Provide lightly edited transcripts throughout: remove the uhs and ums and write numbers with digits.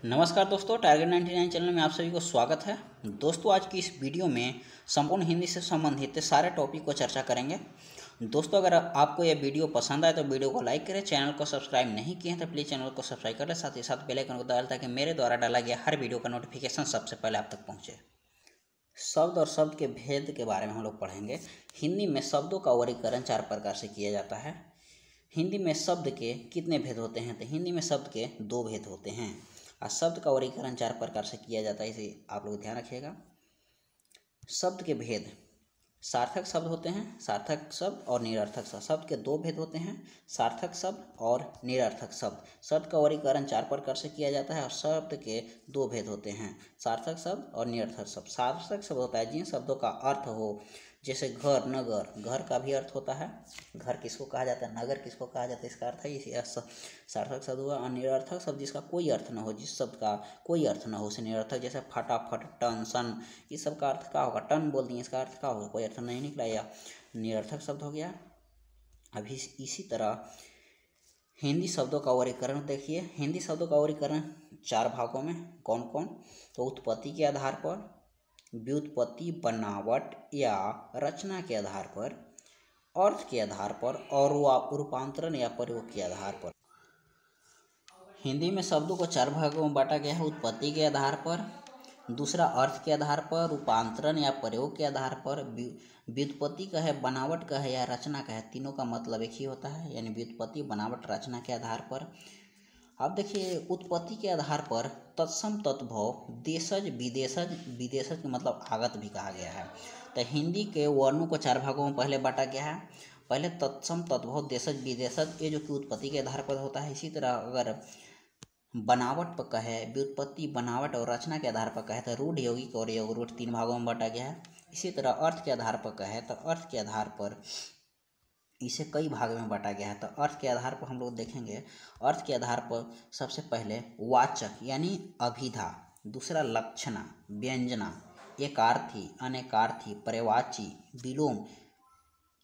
नमस्कार दोस्तों, target 99 channel में आप सभी को स्वागत है। दोस्तों, आज की इस वीडियो में संपूर्ण हिंदी से संबंधित सारे टॉपिक को चर्चा करेंगे। दोस्तों, अगर आपको यह वीडियो पसंद आए तो वीडियो को लाइक करें। चैनल को सब्सक्राइब नहीं किए हैं तो प्लीज़ चैनल को सब्सक्राइब करें, साथ ही साथ बेल आइकन को दबाएं ताकि मेरे द्वारा डाला गया हर वीडियो का नोटिफिकेशन सबसे पहले आप तक पहुँचे। शब्द और शब्द के भेद के बारे में हम लोग पढ़ेंगे। हिंदी में शब्दों का वर्गीकरण 4 प्रकार से किया जाता है। हिंदी में शब्द के कितने भेद होते हैं? तो हिंदी में शब्द के 2 भेद होते हैं और शब्द का वर्गीकरण 4 प्रकार से किया जाता है, इसे आप लोग ध्यान रखिएगा। शब्द के भेद: सार्थक शब्द होते हैं, सार्थक शब्द और निरर्थक शब्द। शब्द के 2 भेद होते हैं, सार्थक शब्द और निरर्थक शब्द। शब्द का वर्गीकरण 4 प्रकार से किया जाता है और शब्द के 2 भेद होते हैं, सार्थक शब्द और निरर्थक शब्द। सार्थक शब्द होता है जिन शब्दों का अर्थ हो, जैसे घर, नगर। घर का भी अर्थ होता है, घर किसको कहा जाता है, नगर किसको कहा जाता है, इसका अर्थ है, इसी सार्थक शब्द हुआ। और निरर्थक शब्द जिसका कोई अर्थ न हो, जिस शब्द का कोई अर्थ न हो उसे निरर्थक। जैसे फटाफट, टन, सन, इस सब का अर्थ क्या होगा? टन बोल दिए, इसका अर्थ क्या होगा? कोई अर्थ नहीं निकला, या निरर्थक शब्द हो गया। अभी इसी तरह हिंदी शब्दों का वर्गीकरण देखिए। हिंदी शब्दों का वर्गीकरण 4 भागों में। कौन कौन? तो उत्पत्ति के आधार पर, व्युत्पत्ति, बनावट या रचना के आधार पर, अर्थ के आधार पर और रूपांतरण या प्रयोग के आधार पर। हिंदी में शब्दों को 4 भागों में बांटा गया है। उत्पत्ति के आधार पर, दूसरा अर्थ के आधार पर, रूपांतरण या प्रयोग के आधार पर, व्युत्पत्ति का है, बनावट का है या रचना का है। तीनों का मतलब एक ही होता है, यानी व्युत्पत्ति, बनावट, रचना के आधार पर। अब देखिए, उत्पत्ति के आधार पर तत्सम, तद्भव, देशज, विदेशज। विदेशज का मतलब आगत भी कहा गया है। तो हिंदी के वर्णों को 4 भागों में पहले बांटा गया है। पहले तत्सम, तद्भव, देशज, विदेशज, ये जो कि उत्पत्ति के आधार पर होता है। इसी तरह अगर बनावट पर कहे, व्युत्पत्ति, बनावट और रचना के आधार पर कहे तो रूढ़, यौगिक और योग रूढ़ 3 भागों में बांटा गया है। इसी तरह अर्थ के आधार पर कहे तो अर्थ के आधार पर इसे कई भाग में बांटा गया है। तो अर्थ के आधार पर हम लोग देखेंगे। अर्थ के आधार पर सबसे पहले वाचक यानी अभिधा, दूसरा लक्षणा, व्यंजना, एकार्थी, अनेकार्थी, पर्यायवाची, विलोम,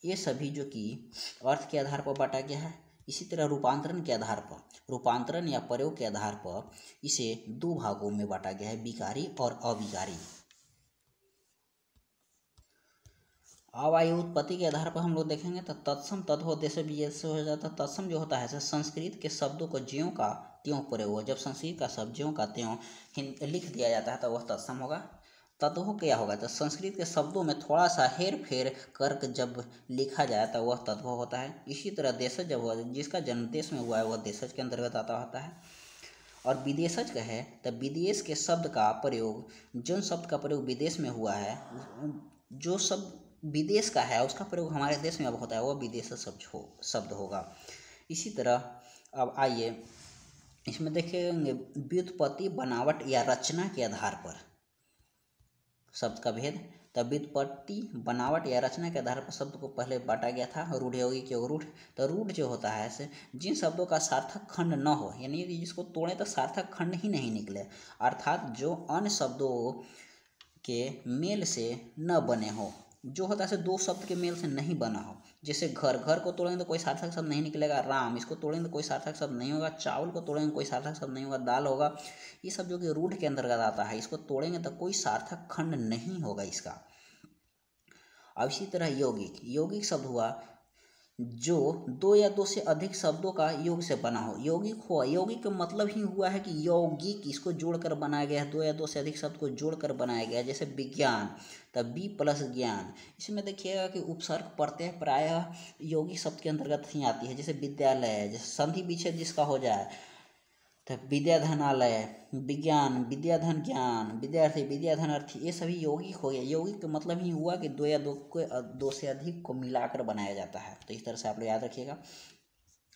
ये सभी जो कि अर्थ के आधार पर बांटा गया है। इसी तरह रूपांतरण के आधार पर, रूपांतरण या प्रयोग के आधार पर इसे 2 भागों में बांटा गया है, विकारी और अविकारी। अब आइए उत्पत्ति के आधार पर हम लोग देखेंगे। तो तत्सम, तद्भव, देश, विदेश हो जाता है। तत्सम जो होता है संस्कृत के शब्दों को ज्यों का त्यों प्रयोग हुआ। जब संस्कृत का शब्द ज्यों का त्यों लिख दिया जाता है तो वह तत्सम होगा। तद्भव क्या होगा? तो संस्कृत के शब्दों में थोड़ा सा हेर फेर करके जब लिखा जाए तो वह तद्भव होता है। इसी तरह देशज जब हुआ, जिसका जन्म देश में हुआ है वह देशज के अंतर्गत आता होता है। और विदेशज का है तो विदेश के शब्द का प्रयोग, जिन शब्द का प्रयोग विदेश में हुआ है, जो शब्द विदेश का है उसका प्रयोग हमारे देश में अब होता है, वह विदेश शब्द होगा। इसी तरह अब आइए इसमें देखेंगे व्युत्पत्ति, बनावट या रचना के आधार पर शब्द का भेद। तब व्युत्पत्ति, बनावट या रचना के आधार पर शब्द को पहले बांटा गया था, रूढ़, यौगिक, योग रूढ़। तो रूढ़ जो होता है से जिन शब्दों का सार्थक खंड न हो, यानी जिसको तोड़े तो सार्थक खंड ही नहीं निकले, अर्थात जो अन्य शब्दों के मेल से न बने हो, जो होता है 2 शब्द के मेल से नहीं बना हो। जैसे घर, घर को तोड़ेंगे तो कोई सार्थक शब्द नहीं निकलेगा। राम, इसको तोड़ेंगे तो कोई सार्थक शब्द नहीं होगा। चावल को तोड़ेंगे कोई सार्थक शब्द नहीं होगा। दाल होगा, ये सब जो कि रूढ़ के अंतर्गत आता है, इसको तोड़ेंगे तो कोई सार्थक खंड नहीं होगा इसका। अब इसी तरह यौगिक, यौगिक शब्द हुआ जो 2 या 2 से अधिक शब्दों का योग से बना हो। यौगिक हुआ, यौगिक का मतलब ही हुआ है कि यौगिक, इसको जोड़कर बनाया गया है, 2 या 2 से अधिक शब्द को जोड़कर बनाया गया है। जैसे विज्ञान, तब बी प्लस ज्ञान। इसमें देखिएगा कि उपसर्ग प्रत्यय प्रायः यौगिक शब्द के अंतर्गत ही आती है। जैसे विद्यालय, जैसे संधि विच्छेद जिसका हो जाए तो विद्याधनालय, विज्ञान, विद्याधन ज्ञान, विद्यार्थी, विद्याधन अर्थी, ये सभी यौगिक हो गया। यौगिक का मतलब ही हुआ कि 2 या 2 से अधिक को मिलाकर बनाया जाता है। तो इस तरह से आप लोग याद रखिएगा।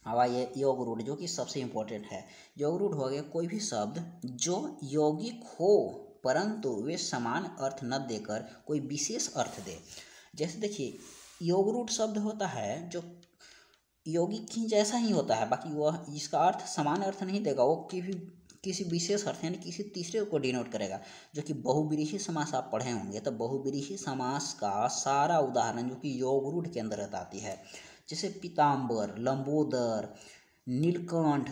अब आइए योग रूढ़, जो कि सबसे इम्पोर्टेंट है। योग रूढ़ हो गया कोई भी शब्द जो यौगिक हो परंतु वे समान अर्थ न देकर कोई विशेष अर्थ दे। जैसे देखिए, योग रूढ़ शब्द होता है जो यौगिक ही जैसा ही होता है, बाकी वह जिसका अर्थ समान अर्थ नहीं देगा, वो किसी विशेष अर्थ यानी किसी तीसरे को डिनोट करेगा। जो कि बहुव्रीहि समास आप पढ़े होंगे, तो बहुव्रीहि समास का सारा उदाहरण जो कि योग रूढ़ के अंतर्गत आती है। जैसे पीताम्बर, लंबोदर, नीलकंठ,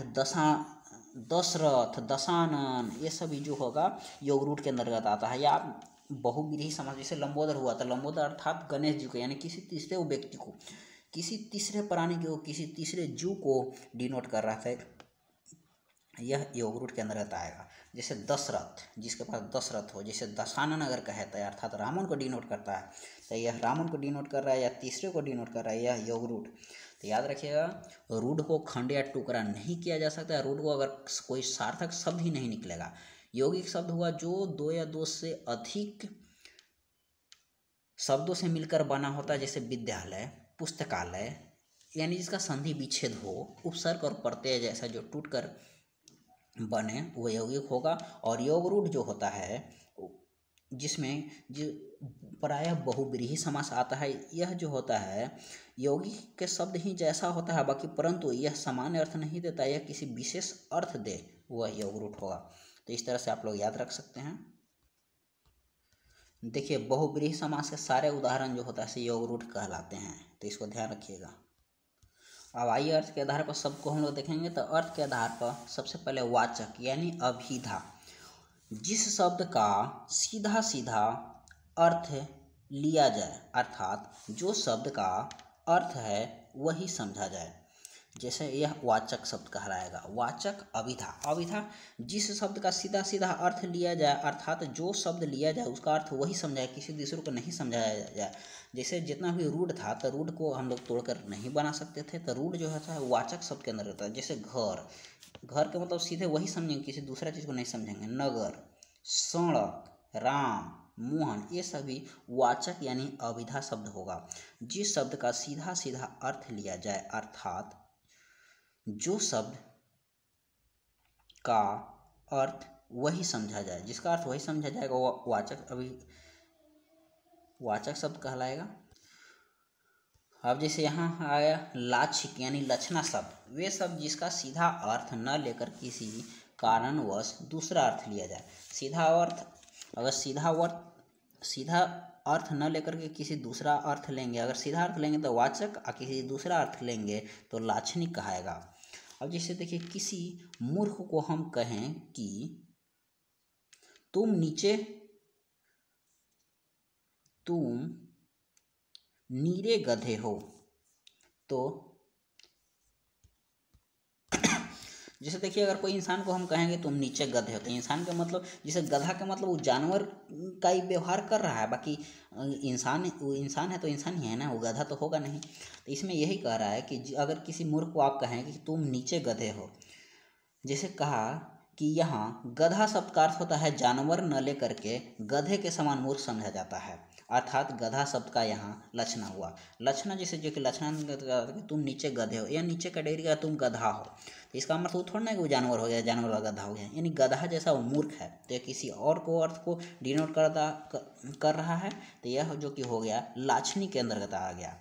दशरथ, दशानन, ये सभी जो होगा योग रूट के अंतर्गत आता है। या बहुव्रीहि समास जैसे लंबोदर हुआ, तो लंबोदर अर्थात गणेश जी को, यानी किसी तीसरे व्यक्ति को, किसी तीसरे प्राणी को, किसी तीसरे जीव को डिनोट कर रहा था, यह योग रूट के अंतर्गत आएगा। जैसे दशरथ, जिसके पास दशरथ हो, जैसे दशानन अगर कहता है अर्थात रावण को डिनोट करता है, तो यह रावण को डिनोट कर रहा है या तीसरे को डिनोट कर रहा है, यह योग रूट। तो याद रखिएगा, रूढ़ को खंड या टुकड़ा नहीं किया जा सकता। रूढ़ को अगर कोई सार्थक शब्द ही नहीं निकलेगा। यौगिक शब्द हुआ जो दो या दो से अधिक शब्दों से मिलकर बना होता है, जैसे विद्यालय, पुस्तकालय, यानी जिसका संधि विच्छेद हो, उपसर्ग और प्रत्यय जैसा जो टूटकर बने, वो यौगिक होगा। और योग रूढ़ जो होता है, जिसमें जो प्रायः बहुव्रीहि समास आता है, यह जो होता है यौगिक के शब्द ही जैसा होता है, बाकी परंतु यह सामान्य अर्थ नहीं देता, यह किसी विशेष अर्थ दे, वह योग रूढ़ होगा। तो इस तरह से आप लोग याद रख सकते हैं। देखिए, बहुव्रीहि समास के सारे उदाहरण जो होता है योग रूढ़ कहलाते हैं, तो इसको ध्यान रखिएगा। अब आइए अर्थ के आधार पर सबको हम लोग देखेंगे। तो अर्थ के आधार पर सबसे पहले वाचक यानी अभिधा, जिस शब्द का सीधा सीधा अर्थ लिया जाए, अर्थात जो शब्द का अर्थ है वही समझा जाए, जैसे यह वाचक शब्द कहलाएगा। वाचक अभिधा, अभिधा जिस शब्द का सीधा सीधा अर्थ लिया जाए, अर्थात जो शब्द लिया जाए उसका अर्थ वही समझाए, किसी दूसरे को नहीं समझाया जाए। जैसे जितना भी रूढ़ था, तो रूढ़ को हम लोग तोड़कर नहीं बना सकते थे, तो रूढ़ जो होता है वाचक शब्द के अंदर रहता है। जैसे घर, घर के मतलब सीधे वही समझेंगे, किसी दूसरा चीज़ को नहीं समझेंगे। नगर, सड़क, राम, मोहन, ये सभी वाचक यानी अभिधा शब्द होगा। जिस शब्द का सीधा सीधा अर्थ लिया जाए, अर्थात जो शब्द का अर्थ वही समझा जाए, जिसका अर्थ वही समझा जाएगा, वो वाचक शब्द कहलाएगा। अब जैसे यहाँ आया लाक्षिक यानी लक्षणा शब्द, वे शब्द जिसका सीधा अर्थ न लेकर किसी कारणवश दूसरा अर्थ लिया जाए। सीधा अर्थ, अगर सीधा अर्थ न लेकर के किसी दूसरा अर्थ लेंगे, अगर सीधा अर्थ लेंगे तो वाचक, और किसी दूसरा अर्थ लेंगे तो लाक्षणिक कहाएगा। अब जैसे देखिए, किसी मूर्ख को हम कहें कि तुम नीरे गधे हो, तो जैसे देखिए, अगर कोई इंसान को हम कहेंगे तुम नीचे गधे हो, तो इंसान का मतलब, जैसे गधा का मतलब वो जानवर का ही व्यवहार कर रहा है, बाकी वो इंसान है तो इंसान ही है ना, वो गधा तो होगा नहीं। तो इसमें यही कह रहा है कि अगर किसी मूर्ख को आप कहें कि तुम नीचे गधे हो, जैसे कहा कि यहाँ गधा शब्द का अर्थ होता है जानवर न लेकर के गधे के समान मूर्ख समझा जाता है, अर्थात गधा शब्द का यहाँ लक्षणा हुआ। लक्षणा जैसे जो कि लक्षणा तुम नीचे गधे हो, या नीचे कैटेगरी का तुम गधा हो, तो इसका मतलब थोड़ा ना कि वो जानवर हो गया, जानवर वाला गधा हो गया, यानी गधा जैसा वो मूर्ख है, तो किसी और को अर्थ को डिनोट कर रहा है, तो यह जो कि हो गया लाक्षणिक के अंतर्गत आ गया।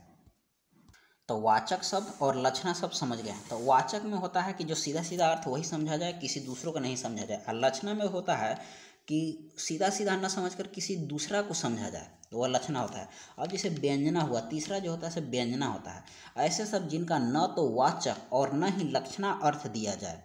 तो वाचक शब्द और लक्षणा शब्द समझ गए। तो वाचक में होता है कि जो सीधा सीधा अर्थ वही समझा जाए, किसी दूसरों को नहीं समझा जाए। और लक्षणा में होता है कि सीधा सीधा न समझकर किसी दूसरा को समझा जाए, तो वह लक्षणा होता है। अब जैसे व्यंजना हुआ, तीसरा जो होता है व्यंजना होता है। ऐसे शब्द जिनका न तो वाचक और न ही लक्षणा अर्थ दिया जाए,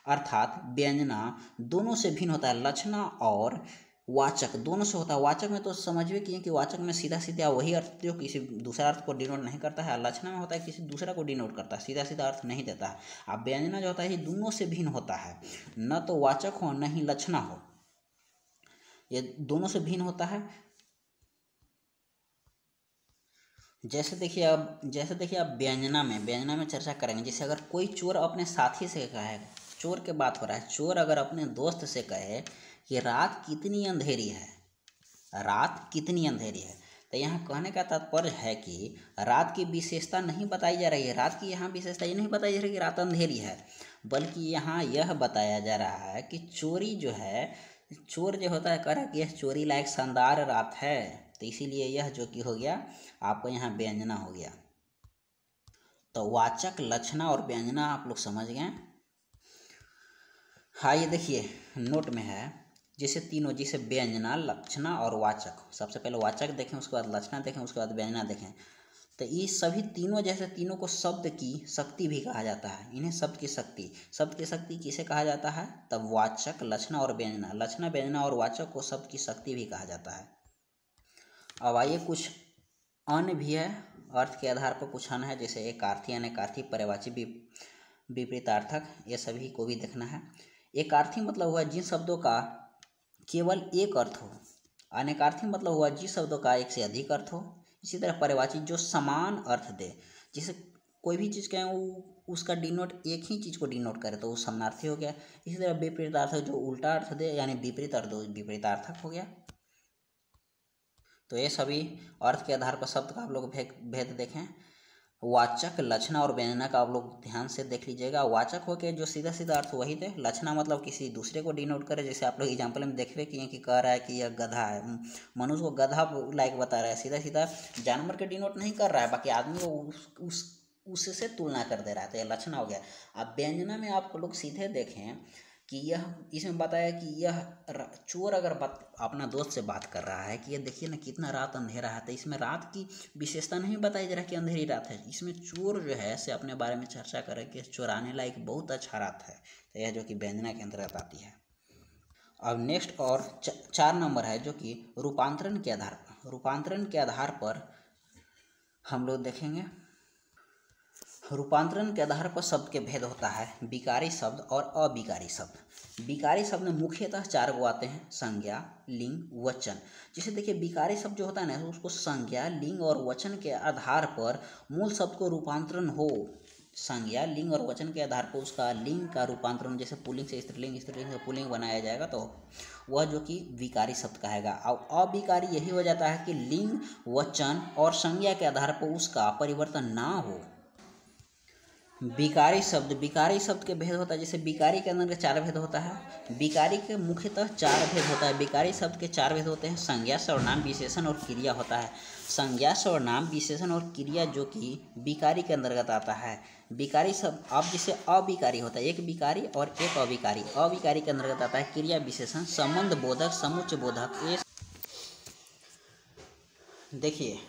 अर्थात व्यंजना दोनों से भिन्न होता है, लक्षणा और वाचक दोनों से होता है। वाचक में तो समझिए कि वाचक में सीधा सीधा वही अर्थ जो किसी दूसरा अर्थ को डिनोट नहीं करता है, लक्षणा में होता है किसी दूसरा को डिनोट करता है, सीधा सीधा अर्थ नहीं देता है। अब व्यंजना जो होता है ये दोनों से भिन्न होता है, न तो वाचक हो न ही लक्षणा हो, ये दोनों से भिन्न होता है। जैसे देखिए अब व्यंजना में चर्चा करेंगे। जैसे अगर कोई चोर अपने साथी से कहे, चोर के बात हो रहा है, चोर अगर अपने दोस्त से कहे कि रात कितनी अंधेरी है, तो यहाँ कहने का तात्पर्य है कि रात की विशेषता नहीं बताई जा रही है। रात की यहाँ विशेषता ये नहीं बताई जा रही कि रात अंधेरी है, बल्कि यहाँ यह बताया जा रहा है कि चोरी जो है, चोर जो होता है कह रहा है कि यह चोरी लायक शानदार रात है, तो इसीलिए यह जो कि हो गया आपको यहाँ व्यंजना हो गया। तो वाचक, लक्षणा और व्यंजना आप लोग समझ गए। हाँ, ये देखिए नोट में है, जैसे तीनों, जैसे व्यंजना, लक्षणा और वाचक। सबसे पहले वाचक देखें, उसके बाद लक्षणा देखें, उसके बाद व्यंजना देखें। तो ये सभी तीनों जैसे तीनों को शब्द की शक्ति भी कहा जाता है। इन्हें शब्द की शक्ति किसे कहा जाता है? तब वाचक, लक्षणा और व्यंजना, लक्षणा व्यंजना और वाचक को शब्द की शक्ति भी कहा जाता है। अब आइए कुछ अन्य भी है, अर्थ के आधार पर कुछ अन्य है, जैसे एकार्थी, अनेकार्थी, पर्यायवाची, विपरीतार्थक, ये सभी को भी देखना है। एकार्थी मतलब हुआ जिन शब्दों का केवल एक अर्थ हो। अनेकार्थी मतलब हुआ जिस शब्दों का एक से अधिक अर्थ हो। इसी तरह पर्यायवाची जो समान अर्थ दे, जैसे कोई भी चीज़ कहें वो उसका डिनोट एक ही चीज़ को डिनोट करे तो वो समानार्थी हो गया। इसी तरह विपरीतार्थक जो उल्टा अर्थ दे यानी विपरीत अर्थ विपरीतार्थक हो गया। तो ये सभी अर्थ के आधार पर शब्द का आप लोग भेद देखें। वाचक, लक्षणा और व्यंजना का आप लोग ध्यान से देख लीजिएगा। वाचक हो के जो सीधा सीधा अर्थ वही थे। लक्षणा मतलब किसी दूसरे को डिनोट करे, जैसे आप लोग एग्जाम्पल में देख रहे किए कि कह रहा है कि यह गधा है, मनुष्य को गधा लायक बता रहा है, सीधा सीधा जानवर के डिनोट नहीं कर रहा है, बाकी आदमी को उससे तुलना कर दे रहा है, तो यह लक्षणा हो गया। अब व्यंजना में आप लोग सीधे देखें कि यह इसमें बताया कि यह चोर अगर अपना दोस्त से बात कर रहा है कि ये देखिए ना कितना रात अंधेरा है, तो इसमें रात की विशेषता नहीं बताई जा रहा कि अंधेरी रात है। इसमें चोर जो है से अपने बारे में चर्चा करे कि चोराने लायक बहुत अच्छा रात है, तो यह जो कि व्यंजना के अंतर्गत आती है। अब नेक्स्ट और 4 नंबर है जो कि रूपांतरण के आधार पर। रूपांतरण के आधार पर हम लोग देखेंगे, रूपांतरण के आधार पर शब्द के भेद होता है विकारी शब्द और अविकारी शब्द। विकारी शब्द में मुख्यतः 4 गो आते हैं, संज्ञा, लिंग, वचन। जैसे देखिए विकारी शब्द जो होता है ना उसको संज्ञा, लिंग और वचन के आधार पर मूल शब्द को रूपांतरण हो, संज्ञा, लिंग और वचन के आधार पर उसका लिंग का रूपांतरण, जैसे पुल्लिंग से स्त्रीलिंग, स्त्रीलिंग से पुल्लिंग बनाया जाएगा तो वह जो कि विकारी शब्द कहेगा। और अविकारी यही हो जाता है कि लिंग, वचन और संज्ञा के आधार पर उसका परिवर्तन ना हो। विकारी शब्द के भेद होता है, जैसे विकारी के अंदर के 4 भेद होता है। विकारी के मुख्यतः 4 भेद होता है। विकारी शब्द के 4 भेद होते हैं, संज्ञा, सर्वनाम, विशेषण और क्रिया होता है। संज्ञा, सर्वनाम, विशेषण और क्रिया जो कि विकारी के अंतर्गत आता है। विकारी शब्द अब जैसे अविकारी होता है, एक विकारी और एक अविकारी। अविकारी के अंतर्गत आता है क्रिया, विशेषण, संबंध बोधक, समुच्चय बोधक। ये देखिए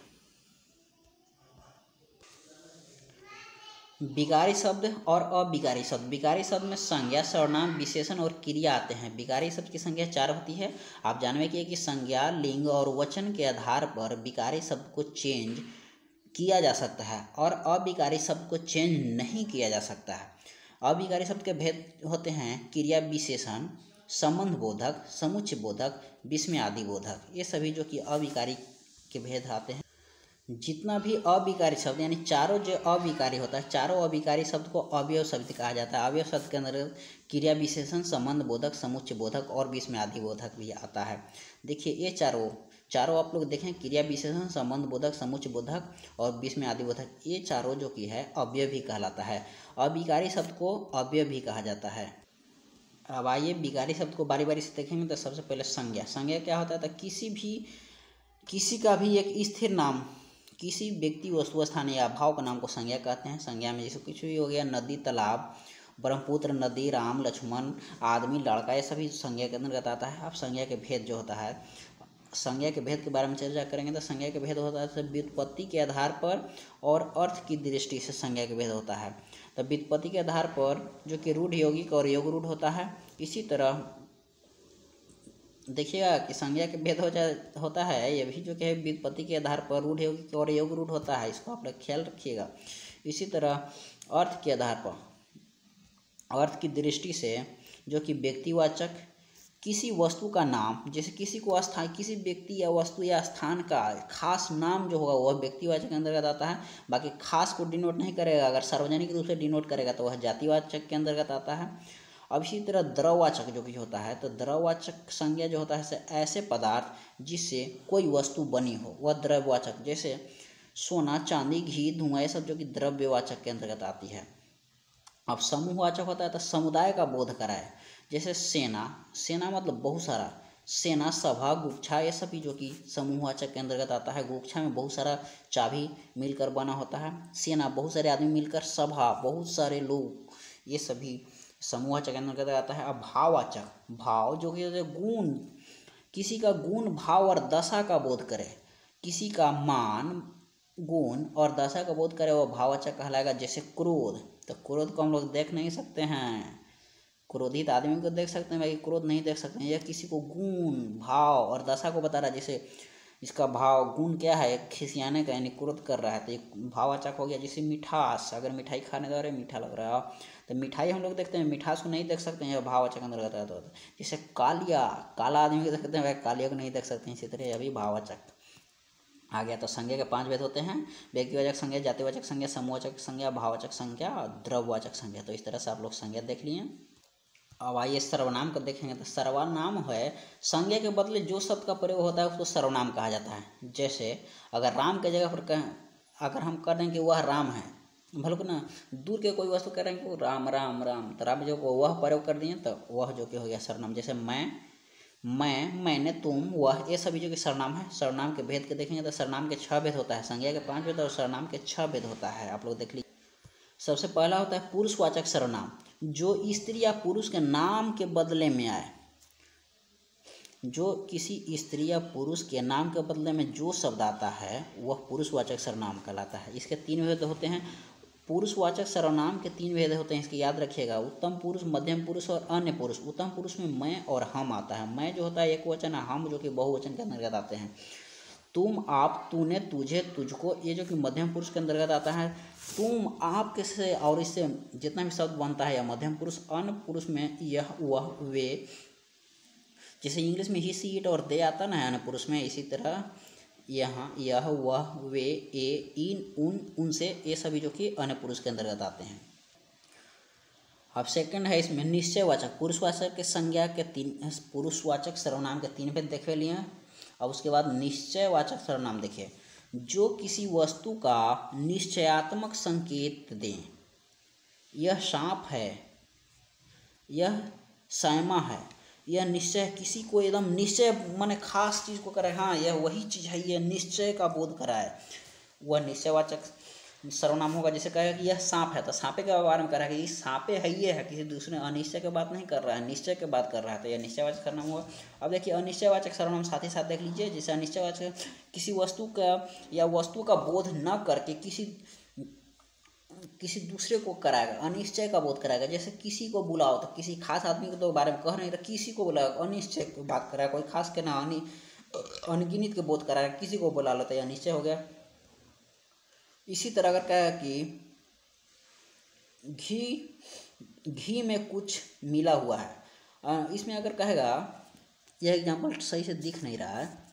विकारी शब्द और अविकारी शब्द। विकारी शब्द में संज्ञा, सर्वनाम, विशेषण और क्रिया आते हैं। विकारी शब्द की संख्या 4 होती है। आप जानवे कि संज्ञा, लिंग और वचन के आधार पर विकारी शब्द को चेंज किया जा सकता है और अविकारी शब्द को चेंज नहीं किया जा सकता है। अविकारी शब्द के भेद होते हैं क्रिया, विशेषण, संबंध बोधक, समुच्चय बोधक, विस्मय आदि बोधक। ये सभी जो कि अविकारी के भेद आते हैं। जितना भी अविकारी शब्द यानी चारों जो अविकारी होता है, चारों अविकारी शब्द को अवयव शब्द कहा जाता है। अवयव शब्द के अंदर क्रिया, विशेषण, संबंध बोधक, समुच्चय बोधक और विस्मय आदि बोधक भी आता है। देखिए ये चारों आप लोग देखें, क्रिया, विशेषण, संबंध बोधक, समुच्चय बोधक और विस्मय आदि बोधक, ये चारों जो कि है अवयव भी कहलाता है। अविकारी शब्द को अवयव भी कहा जाता है। अब आइए विकारी शब्द को बारी बारी से देखेंगे। तो सबसे पहले संज्ञा क्या होता है? तो किसी का भी एक स्थिर नाम, किसी व्यक्ति, वस्तु, स्थान या भाव का नाम को संज्ञा कहते हैं। संज्ञा में जैसे कुछ भी हो गया, नदी, तालाब, ब्रह्मपुत्र नदी, राम, लक्ष्मण, आदमी, लड़का, ये सभी संज्ञा के अंतर्गत आता है। अब संज्ञा के भेद जो होता है, संज्ञा के भेद के बारे में चर्चा करेंगे। तो संज्ञा के भेद होता है व्युत्पत्ति के आधार पर और अर्थ की दृष्टि से संज्ञा के भेद होता है। तो व्युत्पत्ति के आधार पर जो कि रूढ़ यौगिक और योग रूढ़ होता है। इसी तरह देखिएगा कि संज्ञा के भेद होता है, ये भी जो कि है व्युत्पत्ति के आधार पर रूढ़ यौगिक और योग रूढ़ होता है, इसको आप लोग ख्याल रखिएगा। इसी तरह अर्थ के आधार पर, अर्थ की दृष्टि से जो कि व्यक्तिवाचक, किसी वस्तु का नाम, जैसे किसी व्यक्ति या वस्तु या स्थान का खास नाम जो होगा वह व्यक्तिवाचक के अंतर्गत आता है। बाकी खास को डिनोट नहीं करेगा। अगर सार्वजनिक रूप से डिनोट करेगा तो वह जातिवाचक के अंतर्गत आता है। अब इसी तरह द्रववाचक जो भी होता है, तो द्रववाचक संज्ञा जो होता है ऐसे पदार्थ जिससे कोई वस्तु बनी हो वह द्रव्यवाचक, जैसे सोना, चांदी, घी, धुआं, ये सब जो कि द्रव्यवाचक के अंतर्गत आती है। अब समूहवाचक होता है तो समुदाय का बोध कराए, जैसे सेना मतलब बहुत सारा, सेना, सभा, गुच्छा, ये सभी जो कि समूहवाचक के अंतर्गत आता है। गुच्छा में बहुत सारा चाबी मिलकर बना होता है, सेना बहुत सारे आदमी मिलकर, सभा बहुत सारे लोग, ये सभी समूहवाचक के अंतर्गत आता है। अब भाववाचक, भाव जो कि गुण, किसी का गुण, भाव और दशा का बोध करे, किसी का मान, गुण और दशा का बोध करे वो भाववाचक कहलाएगा। जैसे क्रोध, तो क्रोध को हम लोग देख नहीं सकते हैं, क्रोधित आदमी को देख सकते हैं, बाकी क्रोध नहीं देख सकते हैं। यह किसी को गुण, भाव और दशा को बता रहा है। जैसे इसका भाव गुण क्या है, खिसियाने का यानी क्रोध कर रहा है, तो एक भाववाचक हो गया। जैसे मिठास, अगर मिठाई खाने जा रहे मीठा लग रहा है, तो मिठाई हम लोग देखते हैं, मिठास को नहीं देख सकते हैं, यह भाववाचक अंतर्गत आता है। जैसे कालिया, काला आदमी को देख सकते हैं, वह कालिया को नहीं देख सकते हैं, इसी तरह यह भी भाववाचक आ गया। तो संज्ञा के 5 भेद होते हैं, व्यक्तिवाचक संज्ञा, जातिवाचक संज्ञा, समूहवाचक संज्ञा, भाववाचक संज्ञा और द्रव्यवाचक संज्ञा। तो इस तरह से आप लोग संज्ञा देख लिए। अब आइए सर्वनाम को देखेंगे। तो सर्वनाम है संज्ञा के बदले जो शब्द का प्रयोग होता है उसको सर्वनाम कहा जाता है। जैसे अगर राम के जगह पर कहें, अगर हम कह दें कि वह राम है, भले को ना दूर के कोई वस्तु कह रहे हैं कि वो राम राम राम, तो राम जो को वह प्रयोग कर दिए तो वह जो कि हो गया सर्वनाम। जैसे मैं, मैंने, तुम, वह, ये सभी जो कि सर्वनाम है। सर्वनाम के भेद के देखेंगे तो सर्वनाम के 6 भेद होता है, संज्ञा के 5 भेद और सर्वनाम के 6 भेद होता है। आप लोग देख लीजिए। सबसे पहला होता है पुरुषवाचक सर्वनाम, जो स्त्री या पुरुष के नाम के बदले में आए। जो किसी स्त्री या पुरुष के नाम के बदले में जो शब्द आता है वह पुरुषवाचक सर्वनाम कहलाता है। इसके 3 भेद होते हैं। पुरुषवाचक सर्वनाम के 3 भेद होते हैं, इसके याद रखिएगा। उत्तम पुरुष, मध्यम पुरुष और अन्य पुरुष। उत्तम पुरुष में मैं और हम आता है। मैं जो होता है एक वचन है, हम जो कि बहुवचन के अंतर्गत आते हैं। तुम, आप, तूने, तुझे, तुझको, ये जो कि मध्यम पुरुष के अंतर्गत आता है। तुम, आप के से और इससे जितना भी शब्द बनता है या मध्यम पुरुष। अन्य पुरुष में यह, वह, वे, जैसे इंग्लिश में ही, सी, इट और दे आता ना है अन्य पुरुष में, इसी तरह यहाँ यह, वह, वे, ए, इन, उन, उनसे, ये सभी जो कि अन्य पुरुष के अंतर्गत आते हैं। अब सेकंड है इसमें निश्चयवाचक। पुरुषवाचक के संज्ञा के 3, पुरुषवाचक सर्वनाम के 3 भेद देख लिए। अब उसके बाद निश्चयवाचक सर्वनाम देखिए, जो किसी वस्तु का निश्चयात्मक संकेत दें। यह सांप है, यह सैमा है। यह निश्चय, किसी को एकदम निश्चय माने खास चीज़ को कराए, हाँ यह वही चीज़ है, यह निश्चय का बोध कराए, वह निश्चयवाचक सर्वनाम होगा। जैसे कहेगा कि यह सांप है, तो सांपे के बारे में कह रहा है कि ये सांपे है, ये है, किसी दूसरे अनिश्चय की बात नहीं कर रहा है, निश्चय की बात कर रहा है, तो यह निश्चयवाचक सर्वनाम होगा। अब देखिए अनिश्चयवाचक सर्वनाम साथ ही साथ देख लीजिए। जैसे अनिश्चयवाचक किसी वस्तु का या वस्तु का बोध न करके किसी दूसरे को कराएगा, अनिश्चय का बोध कराएगा। जैसे किसी को बुलाओ, तो किसी खास आदमी के तो बारे में कह नहीं रहा, किसी को बुलाओ, अनिश्चय की बात कराएगा, कोई खास के ना अनगिनत के बोध कराएगा, किसी को बुला लो तो यह निश्चय हो गया। इसी तरह अगर कहेगा कि घी में कुछ मिला हुआ है, इसमें अगर कहेगा, यह एग्जाम्पल सही से दिख नहीं रहा है,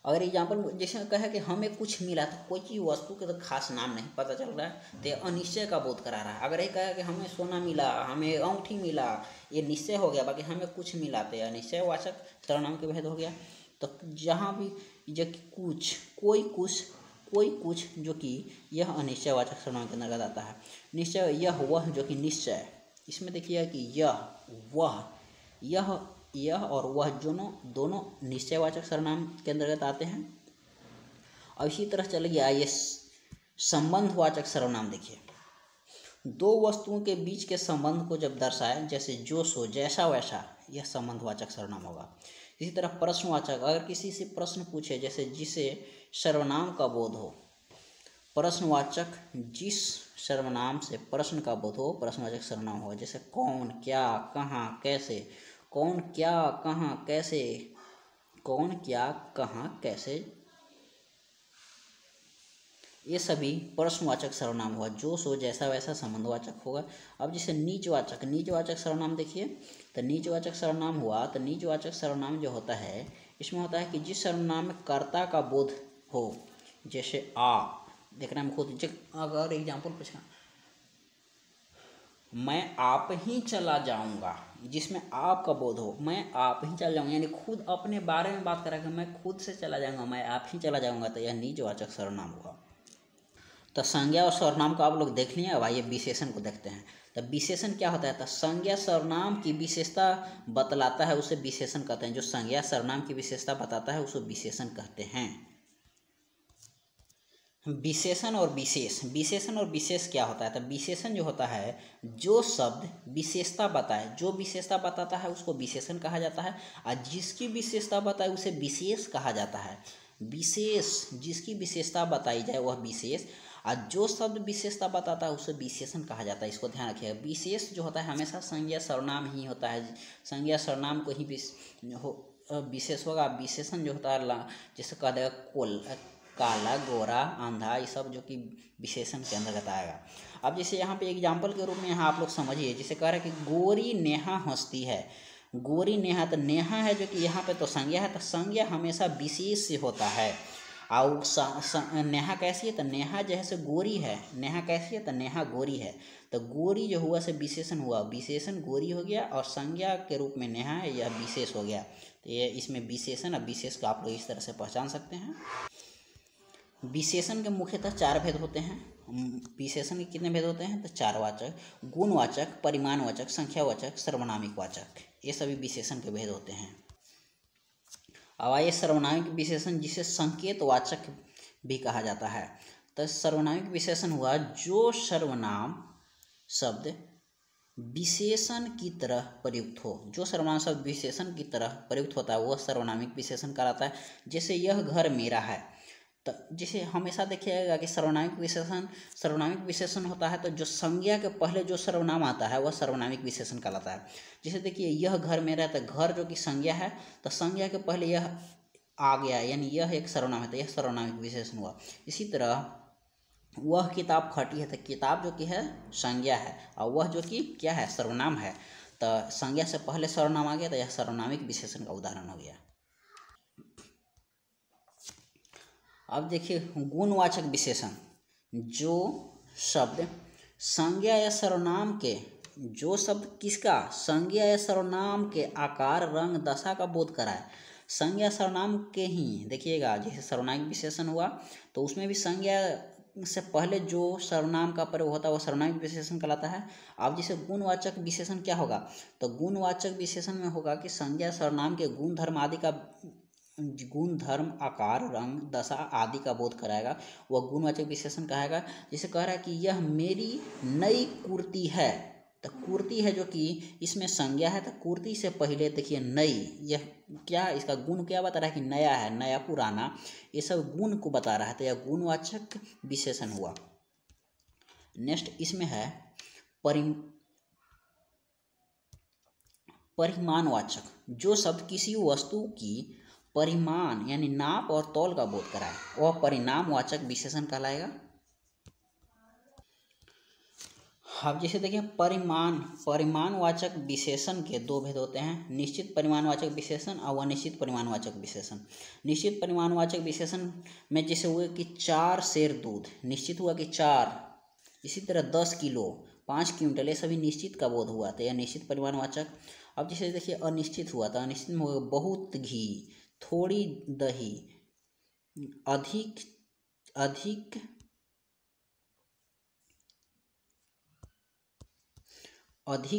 अगर एग्जाम्पल जैसे कहे कि हमें कुछ मिला, तो कोई चीज़ वस्तु के तो खास नाम नहीं पता चल रहा है, तो अनिश्चय का बोध करा रहा है। अगर ये कहे कि हमें सोना मिला, हमें अंगूठी मिला, ये निश्चय हो गया, बाकी हमें कुछ मिला तो अनिश्चयवाचक सर्वनाम के भेद हो गया। तो जहाँ भी जो कुछ, कोई कुछ जो कि यह अनिश्चयवाचक सर्वनाम के अंतर्गत आता है। निश्चय, यह, वह जो कि निश्चय, इसमें देखिए कि यह, वह, यह और वह दोनों निश्चयवाचक सर्वनाम के अंतर्गत आते हैं। अब इसी तरह चले गया ये संबंधवाचक सर्वनाम। देखिए, दो वस्तुओं के बीच के संबंध को जब दर्शाए, जैसे जो सो, जैसा वैसा, यह संबंधवाचक सर्वनाम होगा। इसी तरह प्रश्नवाचक, अगर किसी से प्रश्न पूछे, जैसे जिसे सर्वनाम का बोध हो, प्रश्नवाचक, जिस सर्वनाम से प्रश्न का बोध हो, प्रश्नवाचक सर्वनाम होगा। जैसे कौन, क्या, कहाँ, कैसे। कौन, क्या, कहाँ, कैसे, कौन, क्या, कहाँ, कैसे, ये सभी प्रश्नवाचक सर्वनाम हुआ। जो सो, जैसा वैसा संबंधवाचक होगा। अब जैसे नीचवाचक सर्वनाम देखिए, तो नीचवाचक सर्वनाम हुआ, तो नीचवाचक सर्वनाम जो होता है, इसमें होता है कि जिस सर्वनाम में कर्ता का बोध हो, जैसे आ, देखना में खुद, अगर एग्जाम्पल पूछा, मैं आप ही चला जाऊंगा, जिसमें आपका बोध हो, मैं आप ही चला जाऊंगा, यानी खुद अपने बारे में बात करेगा, मैं खुद से चला जाऊंगा, मैं आप ही चला जाऊंगा, तो यह निजवाचक सर्वनाम हुआ। तो संज्ञा और सर्वनाम को आप लोग देख लिए। अब आइए विशेषण को देखते हैं। तो विशेषण क्या होता है? तो संज्ञा सर्वनाम की विशेषता बतलाता है, उसे विशेषण कहते हैं। जो संज्ञा सर्वनाम की विशेषता बताता है उसे विशेषण कहते हैं। विशेषण और विशेष क्या होता है? तो विशेषण जो होता है, जो शब्द विशेषता बताए, जो विशेषता बताता है उसको विशेषण कहा जाता है, और जिसकी विशेषता बताए उसे विशेष कहा जाता है। विशेष, जिसकी विशेषता बताई जाए वह विशेष, और जो शब्द विशेषता बताता है उसे विशेषण कहा जाता है। इसको ध्यान रखिएगा। विशेष जो होता है हमेशा संज्ञा सर्वनाम ही होता है, संज्ञा सर्वनाम को ही विशेष होगा। विशेषण जो होता है जैसे कह देगा काला, गोरा, अंधा, ये सब जो कि विशेषण के अंतर्गत आएगा। अब जैसे यहाँ पे एग्जाम्पल के रूप में यहाँ आप लोग समझिए, जैसे कह रहे हैं कि गोरी नेहा हंसती है। गोरी नेहा, तो नेहा है जो कि यहाँ पे तो संज्ञा है, तो संज्ञा हमेशा विशेष से होता है। और नेहा कैसी है, तो नेहा जैसे गोरी है। नेहा कैसी है, तो नेहा गोरी है। तो गोरी जो हुआ से विशेषण हुआ, विशेषण गोरी हो गया, और संज्ञा के रूप में नेहा है, यह विशेष हो गया। तो ये इसमें विशेषण और विशेष को आप लोग इस तरह से पहचान सकते हैं। विशेषण के मुख्यतः 4 भेद होते हैं। विशेषण के कितने भेद होते हैं, तो 4 वाचक, गुणवाचक, परिमाणवाचक, संख्यावाचक, सर्वनामिक वाचक, ये सभी विशेषण के भेद होते हैं। अब आइए सर्वनामिक विशेषण, जिसे संकेतवाचक भी कहा जाता है। तो सर्वनामिक विशेषण हुआ जो सर्वनाम शब्द विशेषण की तरह प्रयुक्त हो। जो सर्वनाम शब्द विशेषण की तरह प्रयुक्त होता है वह सर्वनामिक विशेषण कहलाता है। जैसे यह घर मेरा है, तो जैसे हमेशा देखिएगा कि सर्वनामिक विशेषण होता है तो जो संज्ञा के पहले जो सर्वनाम आता है वह सर्वनामिक विशेषण कहलाता है। जैसे देखिए यह घर मेरा, तो घर जो कि संज्ञा है, तो संज्ञा के पहले यह आ गया, यानी यह एक सर्वनाम है, तो यह सर्वनामिक विशेषण हुआ। इसी तरह वह किताब फटी है, तो किताब जो कि है संज्ञा है, और वह जो कि क्या है, सर्वनाम है। तो संज्ञा से पहले सर्वनाम आ गया, तो यह सर्वनामिक विशेषण का उदाहरण हो गया। अब देखिए गुणवाचक विशेषण, जो शब्द संज्ञा या सर्वनाम के, जो शब्द किसका, संज्ञा या सर्वनाम के आकार, रंग, दशा का बोध कराए। संज्ञा सर्वनाम के ही देखिएगा, जैसे सर्वनामिक विशेषण हुआ तो उसमें भी संज्ञा से पहले जो सर्वनाम का प्रयोग होता है वह सर्वनामिक विशेषण कहलाता है। अब जैसे गुणवाचक विशेषण क्या होगा, तो गुणवाचक विशेषण में होगा कि संज्ञा सर्वनाम के गुण धर्म आदि का, गुण धर्म, आकार, रंग, दशा आदि का बोध कराएगा, वह गुणवाचक विशेषण कहेगा। जैसे कह रहा है कि यह मेरी नई कुर्ती है, तो कुर्ती है जो कि इसमें संज्ञा है, तो कुर्ती से पहले देखिए नई, यह क्या, इसका गुण क्या बता रहा है कि नया है, नया, पुराना, ये सब गुण को बता रहा है, तो यह गुणवाचक विशेषण हुआ। नेक्स्ट इसमें है परिमाणवाचक, जो शब्द किसी वस्तु की परिमाण यानी नाप और तौल का बोध कराए वह परिमाणवाचक विशेषण कहलाएगा। अब जैसे देखिए परिमाणवाचक विशेषण के 2 भेद होते हैं, निश्चित परिमाणवाचक विशेषण और अनिश्चित परिमाणवाचक विशेषण। निश्चित परिमाणवाचक विशेषण में जैसे हुए कि 4 सेर दूध, निश्चित हुआ कि 4, इसी तरह 10 किलो, 5 क्विंटल, ये सभी निश्चित का बोध हुआ, तो यह निश्चित परिमाणवाचक। अब जैसे देखिए अनिश्चित हुआ, तो अनिश्चित में होगा बहुत घी, थोड़ी दही, अधिक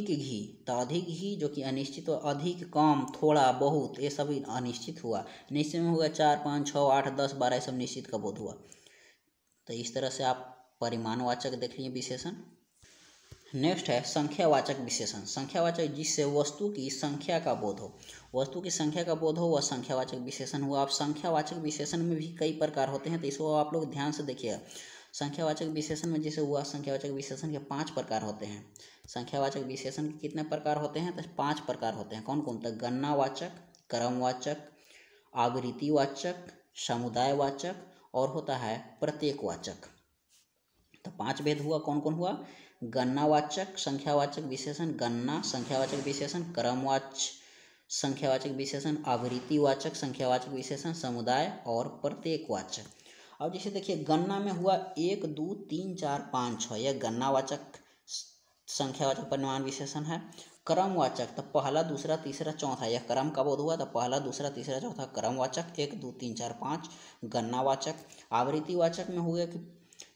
घी, तो अधिक घी जो कि अनिश्चित हुआ, अधिक, कम, थोड़ा, बहुत, ये सभी अनिश्चित हुआ। निश्चित में होगा 4, 5, 6, 8, 10, 12, सब निश्चित का बोध हुआ। तो इस तरह से आप परिमाणवाचक देख लीजिए विशेषण। नेक्स्ट है संख्यावाचक विशेषण। संख्यावाचक जिससे वस्तु की संख्या का बोध हो, वस्तु की संख्या का बोध हो वह संख्यावाचक विशेषण हुआ। अब संख्यावाचक विशेषण में भी कई प्रकार होते हैं, तो इसको आप लोग ध्यान से देखिएगा। संख्यावाचक विशेषण में जैसे हुआ, संख्यावाचक विशेषण के 5 प्रकार होते हैं। संख्यावाचक विशेषण के कितने प्रकार होते हैं, तो 5 प्रकार होते हैं। कौन कौन, तो गणनावाचक, क्रमवाचक, आवृत्तिवाचक, समुदायवाचक और होता है प्रत्येकवाचक। तो 5 भेद हुआ, कौन कौन हुआ, गणनावाचक संख्यावाचक विशेषण, गणना संख्यावाचक विशेषण, क्रमवाचक संख्यावाचक विशेषण, आवृत्तिवाचक संख्यावाचक विशेषण, समुदाय और प्रत्येकवाचक। अब जैसे देखिए गणना में हुआ 1, 2, 3, 4, 5, 6, यह गणनावाचक संख्यावाचक परिमाण विशेषण है। क्रमवाचक, तो पहला, दूसरा, तीसरा, चौथा, यह क्रम का बोध हुआ, तो पहला, दूसरा, तीसरा, चौथा क्रमवाचक। 1, 2, 3, 4, 5 गणनावाचक। आवृत्तिवाचक में हो गया कि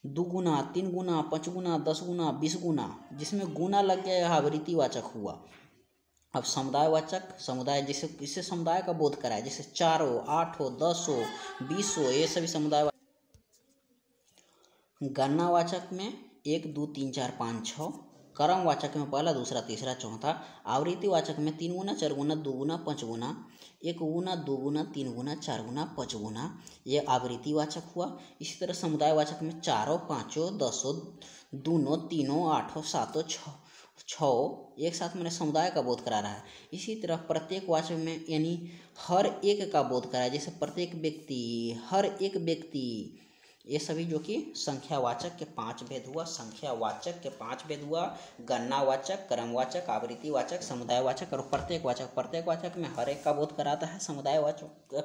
2 गुना, 3 गुना, 5 गुना, 10 गुना, 20 गुना, जिसमें गुना लग गया यह आवृत्तिवाचक हुआ। अब समुदायवाचक, समुदाय जिससे समुदाय का बोध कराए, जैसे 4 हो, 8 हो, 10 हो, 20 हो, ये सभी समुदाय। गणनावाचक में 1, 2, 3, 4, 5, 6, क्रमवाचक में पहला, दूसरा, तीसरा, चौथा। आवृत्तिवाचक में 3 गुना, 4 गुना, 2 गुना, 5 गुना, 1 गुना, 2 गुना, 3 गुना, 4 गुना, 5 गुना, ये आवृत्तिवाचक हुआ। इसी तरह समुदायवाचक में 4, 5, 10, 2, 3, 8, 7, 6 एक साथ मैंने समुदाय का बोध करा रहा है। इसी तरह प्रत्येक वाचक में यानी हर एक का बोध करा है, जैसे प्रत्येक व्यक्ति, हर एक व्यक्ति, ये सभी जो कि संख्यावाचक के 5 भेद हुआ। संख्यावाचक के 5 भेद हुआ, गणनावाचक, क्रमवाचक, आवृत्तिवाचक, समुदायवाचक और प्रत्येकवाचक। प्रत्येकवाचक में हर एक का बोध कराता है, समुदायवाचक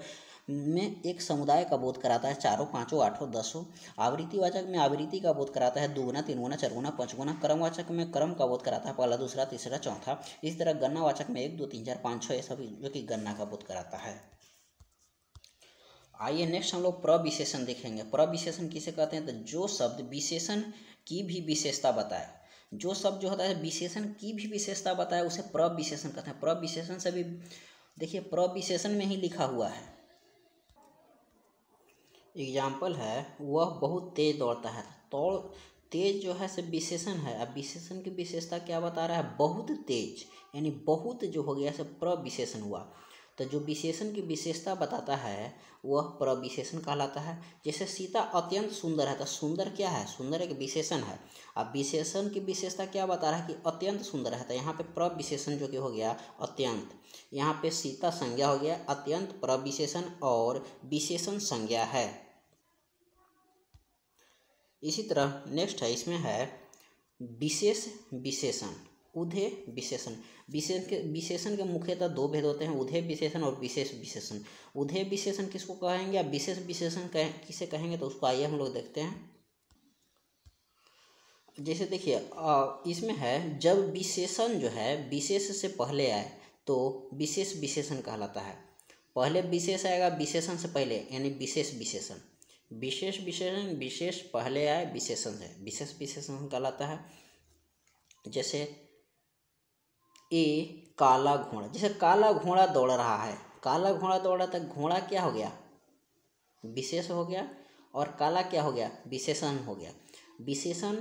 में एक समुदाय का बोध कराता है, 4, 5, 8, 10। आवृत्तिवाचक में आवृत्ति का बोध कराता है, 2 गुना, 3 गुना, 4 गुना, 5 गुना। क्रमवाचक में क्रम का बोध कराता है, पहला, दूसरा, तीसरा, चौथा। इसी तरह गणनावाचक में 1, 2, 3, 4, 5, 6 ये सभी जो कि गणना का बोध कराता है। आइए नेक्स्ट हम लोग प्रविशेषण देखेंगे। प्रविशेषण किसे कहते हैं? तो जो शब्द विशेषण की भी विशेषता बताए, जो शब्द जो होता है विशेषण की भी विशेषता बताए उसे प्रविशेषण कहते हैं। प्रविशेषण से भी देखिए, प्रविशेषण में ही लिखा हुआ है। एग्जाम्पल है, वह बहुत तेज दौड़ता है। तो तेज जो है से विशेषण है। अब विशेषण की विशेषता क्या बता रहा है? बहुत तेज, यानी बहुत जो हो गया से प्रविशेषण हुआ। तो जो विशेषण की विशेषता बताता है वह प्रविशेषण कहलाता है। जैसे सीता अत्यंत सुंदर है, तो सुंदर क्या है? सुंदर एक विशेषण है। अब विशेषण की विशेषता क्या बता रहा है कि अत्यंत सुंदर है, तो यहाँ पे प्रविशेषण जो कि हो गया अत्यंत। यहाँ पे सीता संज्ञा हो गया, अत्यंत प्रविशेषण और विशेषण संज्ञा है। इसी तरह नेक्स्ट है, इसमें है विशेष विशेषण, उधे विशेषण। विशेषण के मुख्यतः 2 भेद होते हैं, उधे विशेषण और विशेष विशेषण। उधे विशेषण किसको कहेंगे या विशेष विशेषण किसे कहेंगे, तो उसको आइए हम लोग देखते हैं। जैसे देखिए, इसमें है जब विशेषण जो है विशेष से पहले आए तो विशेष विशेषण कहलाता है। पहले विशेष आएगा विशेषण से पहले, यानी विशेष विशेषण। विशेष विशेषण, विशेष पहले आए विशेषण से, विशेष विशेषण कहलाता है। जैसे ए काला घोड़ा, जैसे काला घोड़ा दौड़ रहा है, काला घोड़ा दौड़ रहा था, घोड़ा क्या हो गया? विशेष हो गया, और काला क्या हो गया? विशेषण हो गया। विशेषण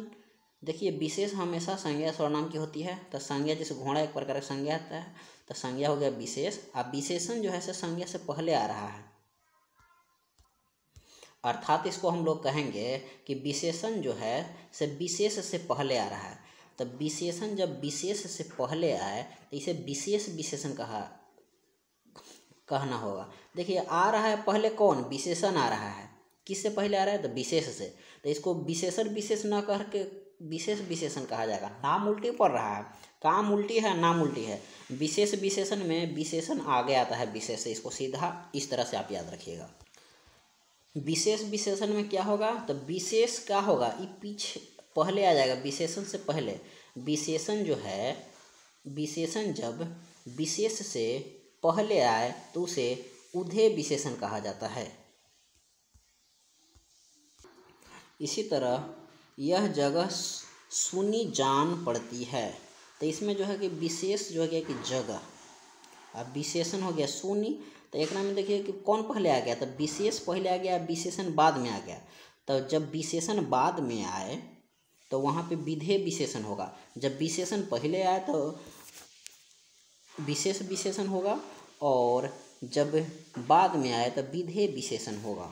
देखिए, विशेष हमेशा संज्ञा सर्वनाम की होती है, तो संज्ञा जैसे घोड़ा एक प्रकार की संज्ञा आता है, तो संज्ञा हो गया विशेष। अब विशेषण जो है से संज्ञा से पहले आ रहा है, अर्थात इसको हम लोग कहेंगे कि विशेषण जो है से विशेष से पहले आ रहा है। तो विशेषण जब विशेष से पहले आए तो इसे विशेष विशेषण कहना होगा। देखिए, आ रहा है पहले कौन? विशेषण आ रहा है। किससे पहले आ रहा है? तो विशेष से। तो इसको विशेषण विशेष न कह के विशेष विशेषण कहा जाएगा। नाम उल्टी पड़ रहा है, काम उल्टी है, नाम उल्टी है। विशेष विशेषण में विशेषण आगे आता है विशेष से, इसको सीधा इस तरह से आप याद रखिएगा। विशेष विशेषण में क्या होगा? तो विशेष क्या होगा? ये पीछे पहले आ जाएगा, विशेषण से पहले। विशेषण जो है, विशेषण जब विशेष से पहले आए तो उसे उधे विशेषण कहा जाता है। इसी तरह यह जगह सुनी जान पड़ती है, तो इसमें जो है कि विशेष जो है कि जगह, अब विशेषण हो गया सुनी, तो एक नाम में देखिए कि कौन पहले आ गया? तो विशेष पहले आ गया, विशेषण बाद में आ गया। तो जब विशेषण बाद में आए तो वहाँ पे विधेय विशेषण होगा। जब विशेषण पहले आए तो विशेष विशेषण होगा, और जब बाद में आए तो विधेय विशेषण होगा।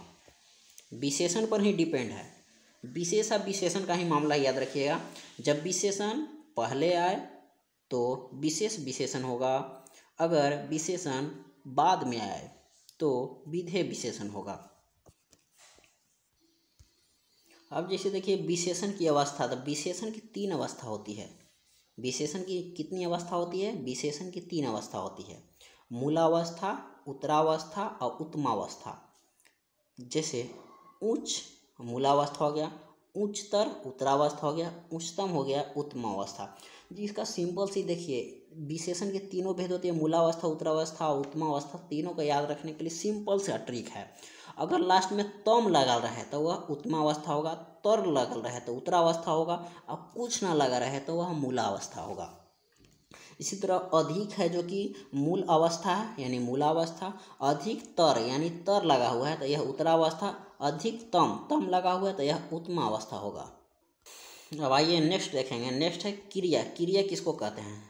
विशेषण पर ही डिपेंड है, विशेष और विशेषण का ही मामला याद रखिएगा। जब विशेषण पहले आए तो विशेष विशेषण होगा, अगर विशेषण बाद में आए तो विधेय विशेषण होगा। अब जैसे देखिए विशेषण की अवस्था, तो विशेषण की 3 अवस्था होती है। विशेषण की कितनी अवस्था होती है? विशेषण की 3 अवस्था होती है, मूलावस्था, उत्तरावस्था और उत्तमावस्था। जैसे उच्च मूलावस्था हो गया, उच्चतर उत्तरावस्था हो गया, उच्चतम हो गया उत्तमावस्था। जिसका सिंपल सी देखिए, विशेषण के 3 भेद होते हैं, मूलावस्था, उत्तरावस्था और उत्तमावस्था। तीनों को याद रखने के लिए सिंपल सा ट्रिक है। अगर लास्ट में तम लगल रहे तो वह उत्तमावस्था होगा, तर लगल रहे तो उत्तरावस्था होगा, और कुछ ना लगा रहे तो वह मूलावस्था होगा। इसी तरह अधिक है जो कि मूल अवस्था है, यानी मूलावस्था। अधिक तर यानी तर लगा हुआ है तो यह उत्तरावस्था। अधिक तम लगा हुआ है तो यह उत्तमावस्था होगा। अब आइए नेक्स्ट देखेंगे। नेक्स्ट है क्रिया। क्रिया किसको कहते हैं?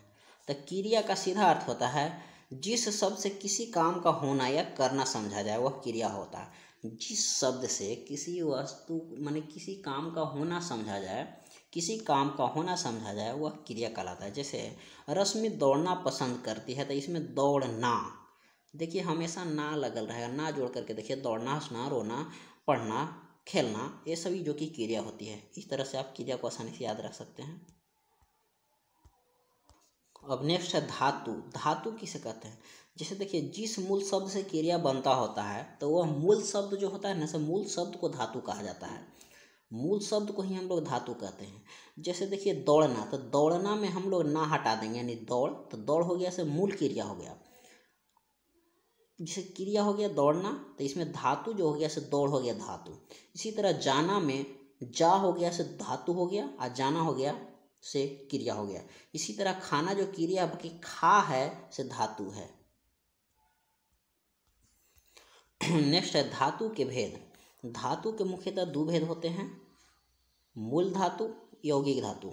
तो क्रिया का सीधा अर्थ होता है जिस शब्द से किसी काम का होना या करना समझा जाए वह क्रिया होता है। जिस शब्द से किसी वस्तु माने किसी काम का होना समझा जाए, किसी काम का होना समझा जाए वह क्रिया कहलाता है। जैसे रश्मि दौड़ना पसंद करती है, तो इसमें दौड़ना, देखिए हमेशा ना लगल रहेगा, ना जोड़ करके देखिए, दौड़ना, हंसना, रोना, पढ़ना, खेलना, ये सभी जो कि क्रिया होती है। इस तरह से आप क्रिया को आसानी से याद रख सकते हैं। अब नेक्स्ट है धातु। धातु किसे कहते हैं? जैसे देखिए जिस मूल शब्द से क्रिया बनता होता है तो वह मूल शब्द जो होता है ना, मूल शब्द को धातु कहा जाता है। मूल शब्द को ही हम लोग धातु कहते हैं। जैसे देखिए दौड़ना, तो दौड़ना में हम लोग ना हटा देंगे यानी दौड़, तो दौड़ हो गया से मूल क्रिया हो गया। जैसे क्रिया हो गया दौड़ना, तो इसमें धातु जो हो गया से दौड़ हो गया धातु। इसी तरह जाना में जा हो गया से धातु हो गया, और जाना हो गया से क्रिया हो गया। इसी तरह खाना जो क्रिया की खा है से धातु है। नेक्स्ट है धातु के भेद। धातु के मुख्यतः दो भेद होते हैं, मूल धातु, यौगिक धातु।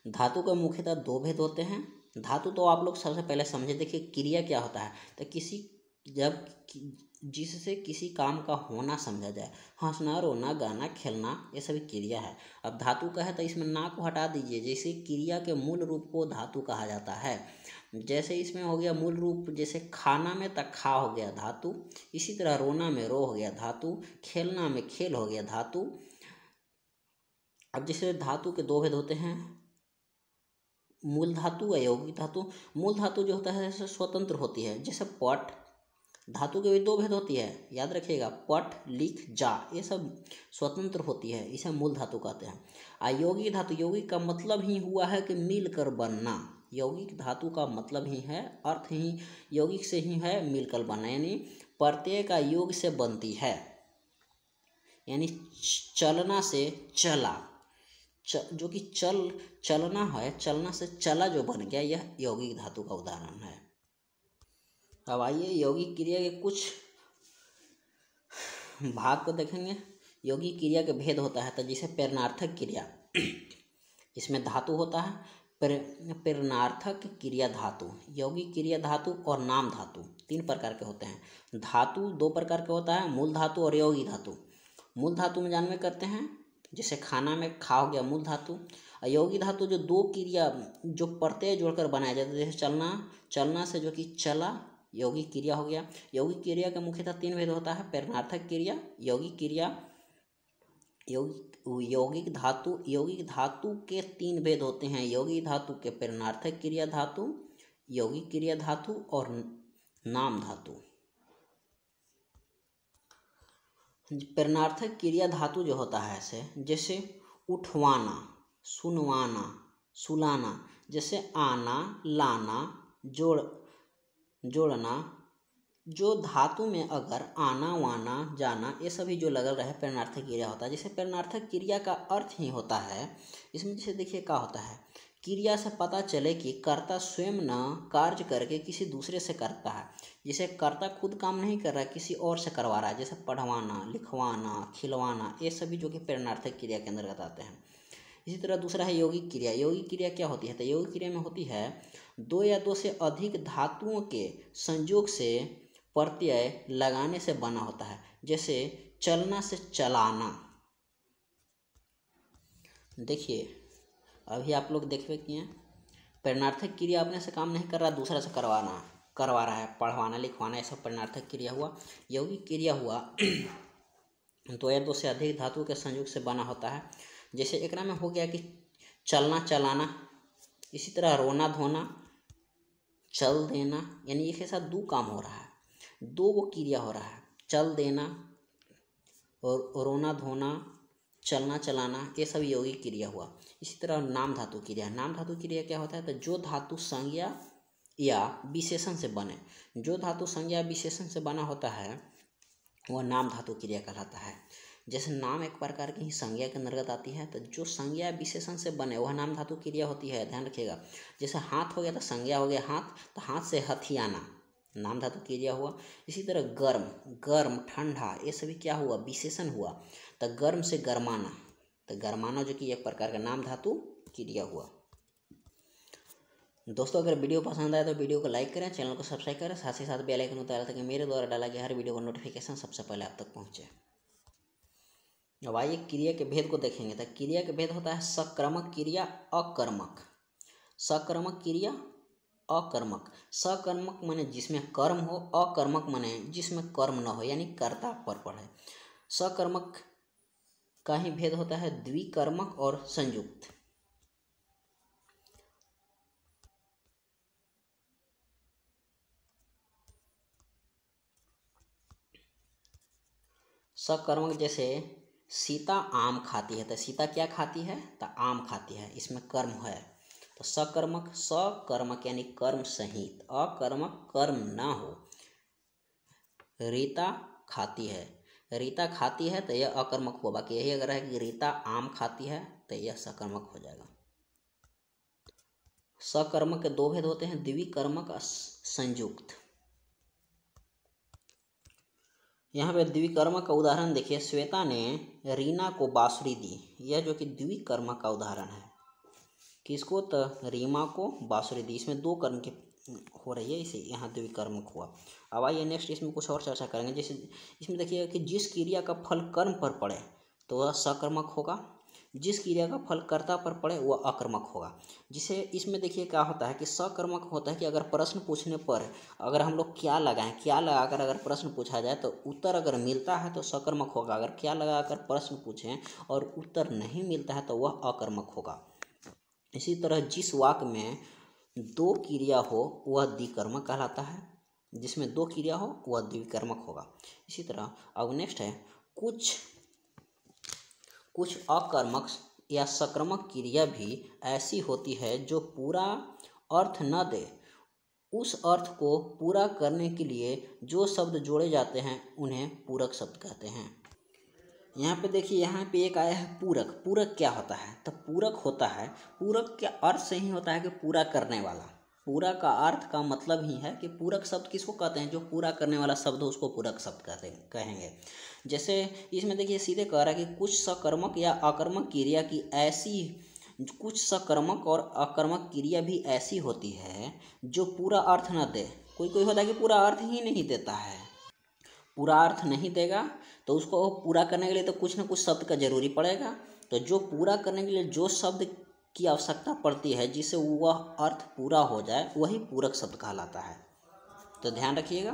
धातु का मुख्यतः दो भेद होते हैं। धातु तो आप लोग सबसे पहले समझे। देखिए क्रिया क्या होता है, तो किसी जब जिससे किसी काम का होना समझा जाए, हंसना, रोना, गाना, खेलना, ये सभी क्रिया है। अब धातु का है तो इसमें ना को हटा दीजिए। जैसे क्रिया के मूल रूप को धातु कहा जाता है। जैसे इसमें हो गया मूल रूप, जैसे खाना में तक खा हो गया धातु, इसी तरह रोना में रो हो गया धातु, खेलना में खेल हो गया धातु। अब जैसे धातु के दो भेद होते हैं, मूल धातु और यौगिक धातु। मूल धातु जो होता है जैसे स्वतंत्र होती है, जैसे पट। धातु के भी दो भेद होती है, याद रखिएगा, पट, लिख, जा, ये सब स्वतंत्र होती है, इसे मूल धातु कहते हैं। और यौगिक धातु, यौगिक का मतलब ही हुआ है कि मिलकर बनना। यौगिक धातु का मतलब ही है, अर्थ ही यौगिक से ही है मिलकर बनना, यानी प्रत्यय का योग से बनती है। यानी चलना से चला, जो कि चलना है, चलना से चला जो बन गया, यह यौगिक धातु का उदाहरण है। अब आइए यौगिक क्रिया के कुछ भाग को देखेंगे। यौगिक क्रिया के भेद होता है, तो जैसे प्रेरणार्थक क्रिया, इसमें धातु होता है प्रेरणार्थक क्रिया धातु। यौगिक क्रिया धातु और नाम धातु तीन प्रकार के होते हैं। धातु दो प्रकार के होता है, मूल धातु और यौगिक धातु। मूल धातु में जानवे करते हैं, जैसे खाना में खा हो गया मूल धातु। यौगिक धातु जो दो क्रिया जो प्रत्यय जोड़कर बनाया जाता है, जैसे चलना से जो कि चला, यौगिक क्रिया हो गया। यौगिक क्रिया का मुख्यतः तीन भेद होता है, प्रेरणार्थक क्रिया, यौगिक क्रिया, यौगिक धातु। यौगिक धातु के तीन भेद होते हैं, यौगिक धातु के प्रेरणार्थक क्रिया धातु, यौगिक क्रिया धातु और नाम धातु। प्रेरणार्थक क्रिया धातु जो होता है ऐसे, जैसे उठवाना, सुनवाना, सुलाना, जैसे आना, लाना, जोड़ना। जो धातु में अगर आना, वाना, जाना, ये सभी जो लगल रहे प्रेरणार्थक क्रिया होता है। जैसे प्रेरणार्थक क्रिया का अर्थ ही होता है, इसमें जैसे देखिए क्या होता है, क्रिया से पता चले कि कर्ता स्वयं न कार्य करके किसी दूसरे से करता है। जैसे कर्ता खुद काम नहीं कर रहा है, किसी और से करवा रहा है, जैसे पढ़वाना, लिखवाना, खिलवाना, ये सभी जो कि प्रेरणार्थक क्रिया के अंतर्गत आते हैं। इसी तरह दूसरा है यौगिक क्रिया। यौगिक क्रिया क्या होती है, तो यौगिक क्रिया में होती है दो या दो से अधिक धातुओं के संयोग से प्रत्यय लगाने से बना होता है। जैसे चलना से चलाना। देखिए अभी आप लोग देखिए कि प्रेरणार्थक क्रिया अपने से काम नहीं कर रहा, दूसरा से करवा रहा है, पढ़वाना, लिखवाना, ये सब प्रेरणार्थक क्रिया हुआ। यौगिक क्रिया हुआ दो या दो से अधिक धातु के संयोग से बना होता है। जैसे एक में हो गया कि चलना, चलाना। इसी तरह रोना, धोना, चल देना, यानी एक साथ दो काम हो रहा है, दो वो क्रिया हो रहा है, चल देना और रोना, धोना, चलना, चलाना, ये सब यौगिक क्रिया हुआ। इसी तरह नाम धातु क्रिया। नाम धातु क्रिया क्या होता है, तो जो धातु संज्ञा या विशेषण से बने, जो धातु संज्ञा विशेषण से बना होता है वह नाम धातु क्रिया कहलाता है। जैसे नाम एक प्रकार की ही संज्ञा के अंतर्गत आती है, तो जो संज्ञा विशेषण से बने वह नाम धातु क्रिया होती है, ध्यान रखिएगा। जैसे हाथ हो गया तो संज्ञा हो गया हाथ, तो हाथ से हथियाना, नाम धातु क्रिया हुआ। इसी तरह गर्म, ठंडा, ये सभी क्या हुआ, विशेषण हुआ। तो गर्म से गरमाना, तो गरमाना जो कि एक प्रकार का नाम धातु क्रिया हुआ। दोस्तों अगर वीडियो पसंद आए तो वीडियो को लाइक करें, चैनल को सब्सक्राइब करें, साथ ही साथ बेल आइकन उतारा ताकि मेरे द्वारा डाला गया हर वीडियो का नोटिफिकेशन सबसे पहले आप तक पहुंचे। अब आइए क्रिया के भेद को देखेंगे। तो क्रिया के भेद होता है सकर्मक क्रिया, अकर्मक। सकर्मक क्रिया, अकर्मक। सकर्मक माने जिसमें कर्म हो, अकर्मक माने जिसमें कर्म न हो, यानी कर्ता पर पड़े। सकर्मक का ही भेद होता है द्विकर्मक और संयुक्त। सकर्मक जैसे सीता आम खाती है, तो सीता क्या खाती है? तो आम खाती है, इसमें कर्म है। तो सकर्मक, सकर्मक यानी कर्म सहित। अकर्मक कर्म ना हो। रीता खाती है, रीता खाती है तो यह अकर्मक होगा। बाकी यही अगर है कि रीता आम खाती है तो यह सकर्मक हो जाएगा। सकर्मक के दो भेद होते हैं, द्विकर्मक और संयुक्त। यहाँ पे द्विकर्मक का उदाहरण देखिए, श्वेता ने रीना को बांसुरी दी। यह जो कि द्विकर्मक का उदाहरण है। किसको? तो रीमा को बांसुरी दी। इसमें दो कर्म के हो रही है, इसे यहाँ द्विकर्मक हुआ। अब आइए नेक्स्ट इसमें कुछ और चर्चा करेंगे। जैसे इसमें देखिए कि जिस क्रिया का फल कर्म पर पड़े तो वह सकर्मक होगा, जिस क्रिया का फल कर्ता पर पड़े वह अकर्मक होगा। जिसे इसमें देखिए क्या होता है कि सकर्मक होता है कि अगर प्रश्न पूछने पर अगर हम लोग क्या लगाएं, क्या लगाकर अगर प्रश्न पूछा जाए तो उत्तर अगर मिलता है तो सकर्मक होगा। अगर क्या लगाकर प्रश्न पूछें और उत्तर नहीं मिलता है तो वह अकर्मक होगा। इसी तरह जिस वाक्य में दो क्रिया हो वह द्विकर्मक कहलाता है, जिसमें दो क्रिया हो वह द्विकर्मक होगा। इसी तरह अब नेक्स्ट है कुछ अकर्मक या सकर्मक क्रिया भी ऐसी होती है जो पूरा अर्थ न दे। उस अर्थ को पूरा करने के लिए जो शब्द जोड़े जाते हैं उन्हें पूरक शब्द कहते हैं। यहाँ पे देखिए, यहाँ पे एक आया है पूरक। पूरक क्या होता है? तो पूरक होता है, पूरक के अर्थ से ही होता है कि पूरा करने वाला। पूरा का अर्थ का मतलब ही है कि पूरक शब्द किसको कहते हैं? जो पूरा करने वाला शब्द हो उसको पूरक शब्द कहेंगे। जैसे इसमें देखिए सीधे कह रहा है कि कुछ सकर्मक या अकर्मक क्रिया की ऐसी, कुछ सकर्मक और अकर्मक क्रिया भी ऐसी होती है जो पूरा अर्थ न दे। कोई कोई होता है कि पूरा अर्थ ही नहीं देता है, पूरा अर्थ नहीं देगा तो उसको पूरा करने के लिए तो कुछ ना कुछ शब्द का जरूरी पड़ेगा। तो जो पूरा करने के लिए जो शब्द की आवश्यकता पड़ती है जिससे वह अर्थ पूरा हो जाए वही पूरक शब्द कहलाता है। तो ध्यान रखिएगा।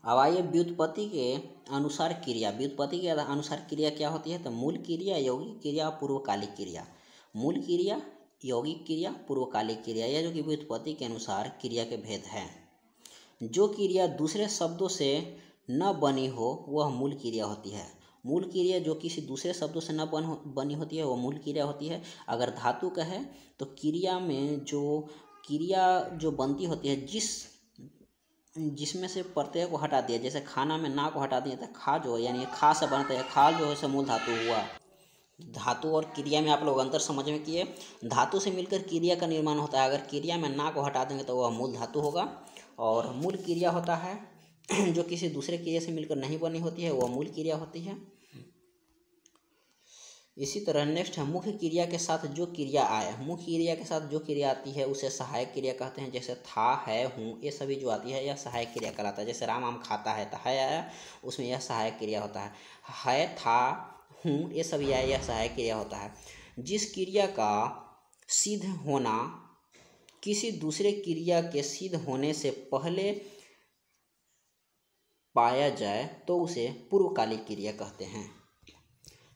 अब आइए व्युत्पत्ति के अनुसार क्रिया। व्युत्पत्ति के अनुसार क्रिया क्या होती है? तो मूल क्रिया, यौगिक क्रिया, पूर्वकालिक क्रिया। मूल क्रिया, यौगिक क्रिया, पूर्वकालिक क्रिया, यह जो कि व्युत्पत्ति के अनुसार क्रिया के भेद हैं। जो क्रिया दूसरे शब्दों से न बनी हो वह मूल क्रिया होती है। मूल क्रिया जो किसी दूसरे शब्दों से न बनी होती है वह मूल क्रिया होती है। अगर धातु का है तो क्रिया में जो क्रिया जो बनती होती है जिसमें से प्रत्यय को हटा दिया, जैसे खाना में ना को हटा दिया तो खा जो है यानी खा से बनता है, खा जो है से मूल धातु हुआ। धातु और क्रिया में आप लोग अंतर समझ में किए। धातु से मिलकर क्रिया का निर्माण होता है। अगर क्रिया में ना को हटा देंगे तो वह मूल धातु होगा। और मूल क्रिया होता है जो किसी दूसरे क्रिया से मिलकर नहीं बनी होती है वह मूल क्रिया होती है। इसी तरह नेक्स्ट है मुख्य क्रिया के साथ जो क्रिया आए। मुख्य क्रिया के साथ जो क्रिया आती है उसे सहायक क्रिया कहते हैं। जैसे था, है, हूँ, ये सभी जो आती है यह सहायक क्रिया कहलाता है। जैसे राम आम खाता है तो है आया, उसमें यह सहायक क्रिया होता है, था, हूँ, ये सभी आया, यह सहायक क्रिया होता है। जिस क्रिया का सिद्ध होना किसी दूसरे क्रिया के सिद्ध होने से पहले पाया जाए तो उसे पूर्वकालिक क्रिया कहते हैं।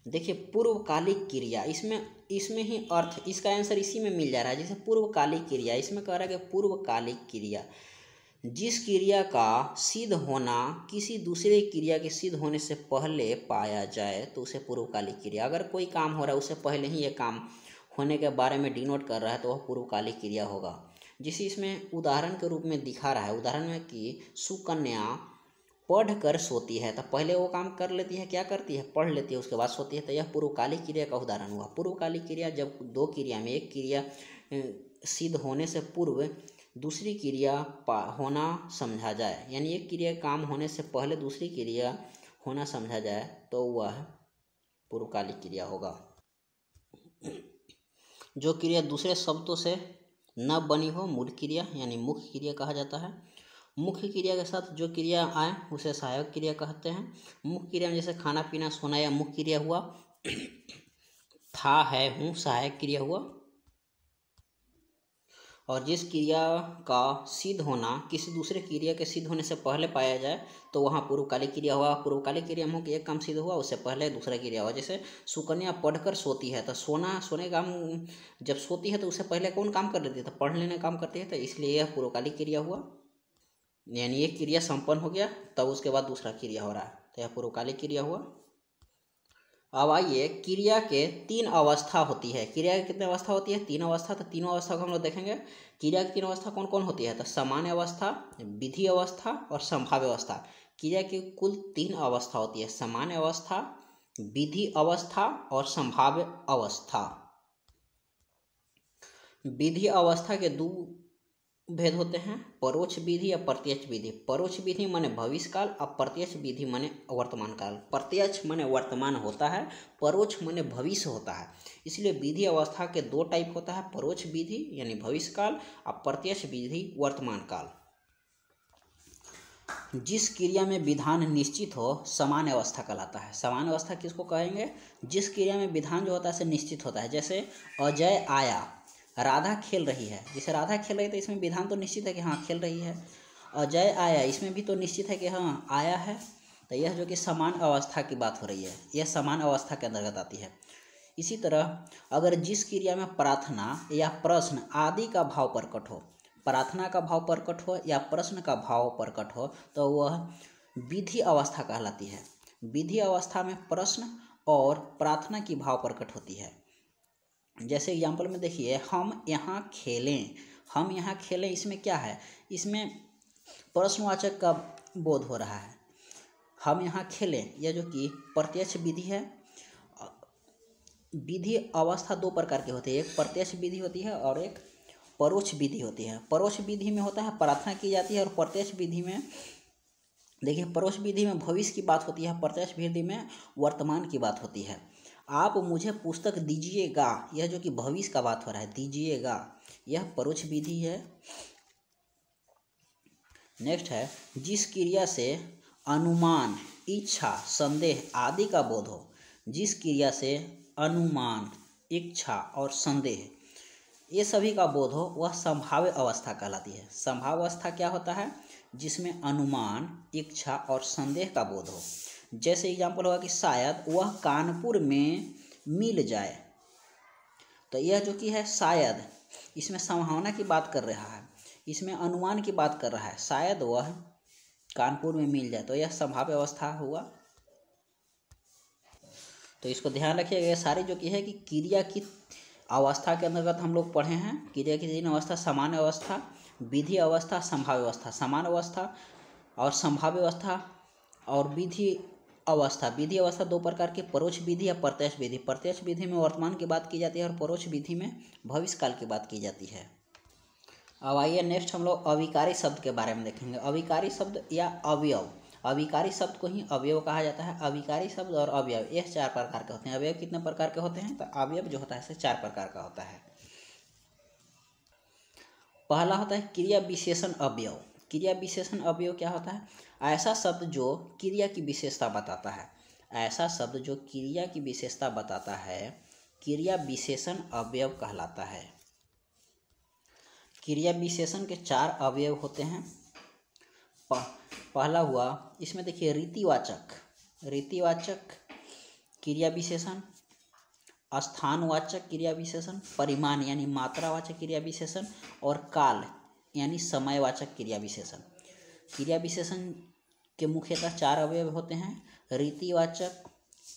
देखिए पूर्वकालिक क्रिया, इसमें ही अर्थ, इसका आंसर इसी में मिल जा रहा है। जैसे पूर्वकालिक क्रिया, इसमें कह रहा है कि पूर्वकालिक क्रिया जिस क्रिया का सिद्ध होना किसी दूसरे क्रिया के सिद्ध होने से पहले पाया जाए तो उसे पूर्वकालिक क्रिया। अगर कोई काम हो रहा है उससे पहले ही ये काम होने के बारे में डिनोट कर रहा है तो वह पूर्वकालिक क्रिया होगा। जिसे इसमें उदाहरण के रूप में दिखा रहा है। उदाहरण में कि सुकन्या पढ़ कर सोती है, तो पहले वो काम कर लेती है, क्या करती है? पढ़ लेती है, उसके बाद सोती है। तो यह पूर्वकालिक क्रिया का उदाहरण हुआ। पूर्वकालिक क्रिया जब दो क्रिया में एक क्रिया सिद्ध होने से पूर्व दूसरी क्रिया होना समझा जाए, यानी एक क्रिया काम होने से पहले दूसरी क्रिया होना समझा जाए तो वह पूर्वकालिक क्रिया होगा। जो क्रिया दूसरे शब्दों से न बनी हो मूल क्रिया यानी मुख्य क्रिया कहा जाता है। मुख्य क्रिया के साथ जो क्रिया आए उसे सहायक क्रिया कहते हैं। मुख्य क्रिया में जैसे खाना पीना सोना या मुख्य क्रिया हुआ, था है हूँ सहायक क्रिया हुआ। और जिस क्रिया का सिद्ध होना किसी दूसरे क्रिया के सिद्ध होने से पहले पाया जाए तो वहाँ पूर्वकालिक क्रिया हुआ। पूर्वकालिक क्रिया में हो कि एक काम सिद्ध हुआ उससे पहले दूसरा क्रिया हुआ। जैसे सुकन्या पढ़कर सोती है तो सोने काम जब सोती है तो उससे पहले कौन काम कर लेती है, तो पढ़ लेने काम करती है, तो इसलिए यह पूर्वकालिक क्रिया हुआ। यानी एक क्रिया संपन्न हो गया तब उसके बाद दूसरा क्रिया हो रहा है, तो यह पूर्वकालिक क्रिया हुआ। अब आइए, क्रिया के तीन अवस्था होती है। क्रिया की कितनी अवस्था होती है? तीन अवस्था। तो तीनों अवस्था को हम लोग देखेंगे। क्रिया की तीन अवस्था कौन कौन होती है? तो सामान्य अवस्था, विधि अवस्था और संभाव्य अवस्था। क्रिया की कुल तीन अवस्था होती है, सामान्य अवस्था, विधि अवस्था और संभाव्य अवस्था। विधि अवस्था के दो भेद होते हैं, परोक्ष विधि या प्रत्यक्ष विधि। परोक्ष विधि माने भविष्य काल, और प्रत्यक्ष विधि माने वर्तमान काल। प्रत्यक्ष माने वर्तमान होता है, परोक्ष माने भविष्य होता है। इसलिए विधि अवस्था के दो टाइप होता है, परोक्ष विधि यानी भविष्य काल और प्रत्यक्ष विधि वर्तमान काल। जिस क्रिया में विधान निश्चित हो सामान्य अवस्था कहलाता है। सामान्य अवस्था किसको कहेंगे? जिस क्रिया में विधान जो होता है निश्चित होता है। जैसे अजय आया, राधा खेल रही है। जैसे राधा खेल रही है तो इसमें विधान तो निश्चित है कि हाँ खेल रही है। अजय आया, इसमें भी तो निश्चित है कि हाँ आया है। तो यह जो कि समान अवस्था की बात हो रही है, यह समान अवस्था के अंतर्गत आती है। इसी तरह अगर जिस क्रिया में प्रार्थना या प्रश्न आदि का भाव प्रकट हो, प्रार्थना का भाव प्रकट हो या प्रश्न का भाव प्रकट हो, तो वह विधि अवस्था कहलाती है। विधि अवस्था में प्रश्न और प्रार्थना की भाव प्रकट होती है। जैसे एग्जाम्पल में देखिए, हम यहाँ खेलें, हम यहाँ खेलें, इसमें क्या है? इसमें प्रश्नवाचक का बोध हो रहा है। हम यहाँ खेलें, यह जो कि प्रत्यक्ष विधि है। विधि अवस्था दो प्रकार की होती है, एक प्रत्यक्ष विधि होती है और एक परोक्ष विधि होती है। परोक्ष विधि में होता है प्रार्थना की जाती है, और प्रत्यक्ष विधि में देखिए, परोक्ष विधि में भविष्य की बात होती है, प्रत्यक्ष विधि में वर्तमान की बात होती है। आप मुझे पुस्तक दीजिएगा, यह जो कि भविष्य का बात हो रहा है, दीजिएगा, यह परोक्ष विधि है। नेक्स्ट है, जिस क्रिया से अनुमान, इच्छा, संदेह आदि का बोध हो। जिस क्रिया से अनुमान, इच्छा और संदेह ये सभी का बोध हो वह संभाव्य अवस्था कहलाती है। संभाव्य अवस्था क्या होता है? जिसमें अनुमान, इच्छा और संदेह का बोध हो। जैसे एग्जाम्पल होगा कि शायद वह कानपुर में मिल जाए, तो यह जो कि है शायद, इसमें संभावना की बात कर रहा है, इसमें अनुमान की बात कर रहा है। शायद वह कानपुर में मिल जाए, तो यह संभाव्य अवस्था हुआ। तो इसको ध्यान रखिएगा। ये सारी जो कि है कि क्रिया की अवस्था के अंतर्गत हम लोग पढ़े हैं। क्रिया की तीन अवस्था, सामान्य अवस्था, विधि अवस्था, संभाव्य अवस्था। सामान्य अवस्था और संभाव्य अवस्था और विधि अवस्था। विधि अवस्था दो प्रकार की, परोक्ष विधि या प्रत्यक्ष विधि। प्रत्यक्ष विधि में वर्तमान की बात की जाती है और परोक्ष विधि में भविष्य काल की बात की जाती है। अब आइए नेक्स्ट हम लोग अविकारी शब्द के बारे में देखेंगे। अविकारी शब्द या अवयव, अविकारी शब्द को ही अवयव कहा जाता है। अविकारी शब्द और अवयव यह चार प्रकार के होते हैं। अवयव कितने प्रकार के होते हैं? तो अवयव जो होता है चार प्रकार का होता है। पहला होता है क्रिया विशेषण अवयव। क्रिया विशेषण अवयव क्या होता है? ऐसा शब्द जो क्रिया की विशेषता बताता है। ऐसा शब्द जो क्रिया की विशेषता बताता है क्रिया विशेषण अवयव कहलाता है। क्रिया विशेषण के चार अवयव होते हैं। पहला हुआ, इसमें देखिए रीतिवाचक, रीतिवाचक क्रिया विशेषण, स्थानवाचक क्रिया विशेषण, परिमाण यानी मात्रावाचक क्रिया विशेषण और काल यानी समयवाचक क्रिया विशेषण। क्रिया विशेषण के मुख्यतः चार अवयव होते हैं, रीतिवाचक,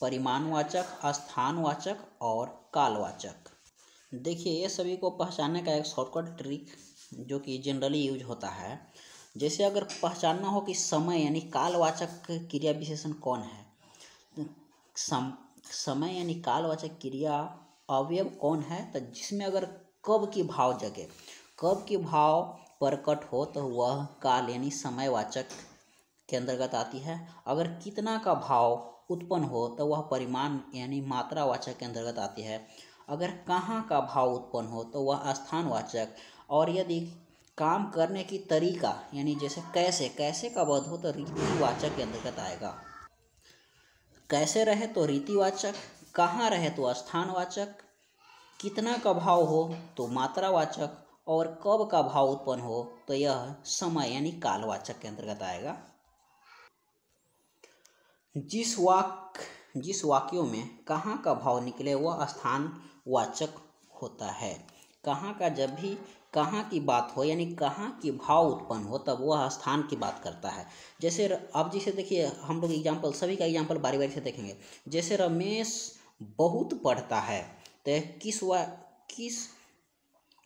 परिमाणवाचक, स्थानवाचक और कालवाचक। देखिए, ये सभी को पहचानने का एक शॉर्टकट ट्रिक जो कि जनरली यूज होता है। जैसे अगर पहचानना हो कि समय यानी कालवाचक क्रिया विशेषण कौन है, समय यानी कालवाचक क्रिया अवयव कौन है, तो जिसमें अगर कब की भाव जगे, कब की भाव प्रकट हो तो वह काल यानी समयवाचक के अंतर्गत आती है। अगर कितना का भाव उत्पन्न हो तो वह परिमाण यानी मात्रावाचक के अंतर्गत आती है। अगर कहाँ का भाव उत्पन्न हो तो वह स्थानवाचक, और यदि काम करने की तरीका यानी जैसे कैसे, कैसे का बोध हो तो रीतिवाचक के अंतर्गत आएगा। कैसे रहे तो रीतिवाचक, कहाँ रहे तो स्थानवाचक, कितना का भाव हो तो मात्रावाचक, और कब का भाव उत्पन्न हो तो यह समय यानी कालवाचक के अंतर्गत आएगा। जिस वाक्यों में कहाँ का भाव निकले वह स्थानवाचक होता है। कहाँ का जब भी कहाँ की बात हो यानी कहाँ की भाव उत्पन्न हो तब वह स्थान की बात करता है। जैसे अब जैसे देखिए हम लोग एग्जाम्पल, सभी का एग्जाम्पल बारी बारी से देखेंगे। जैसे रमेश बहुत पढ़ता है तो किस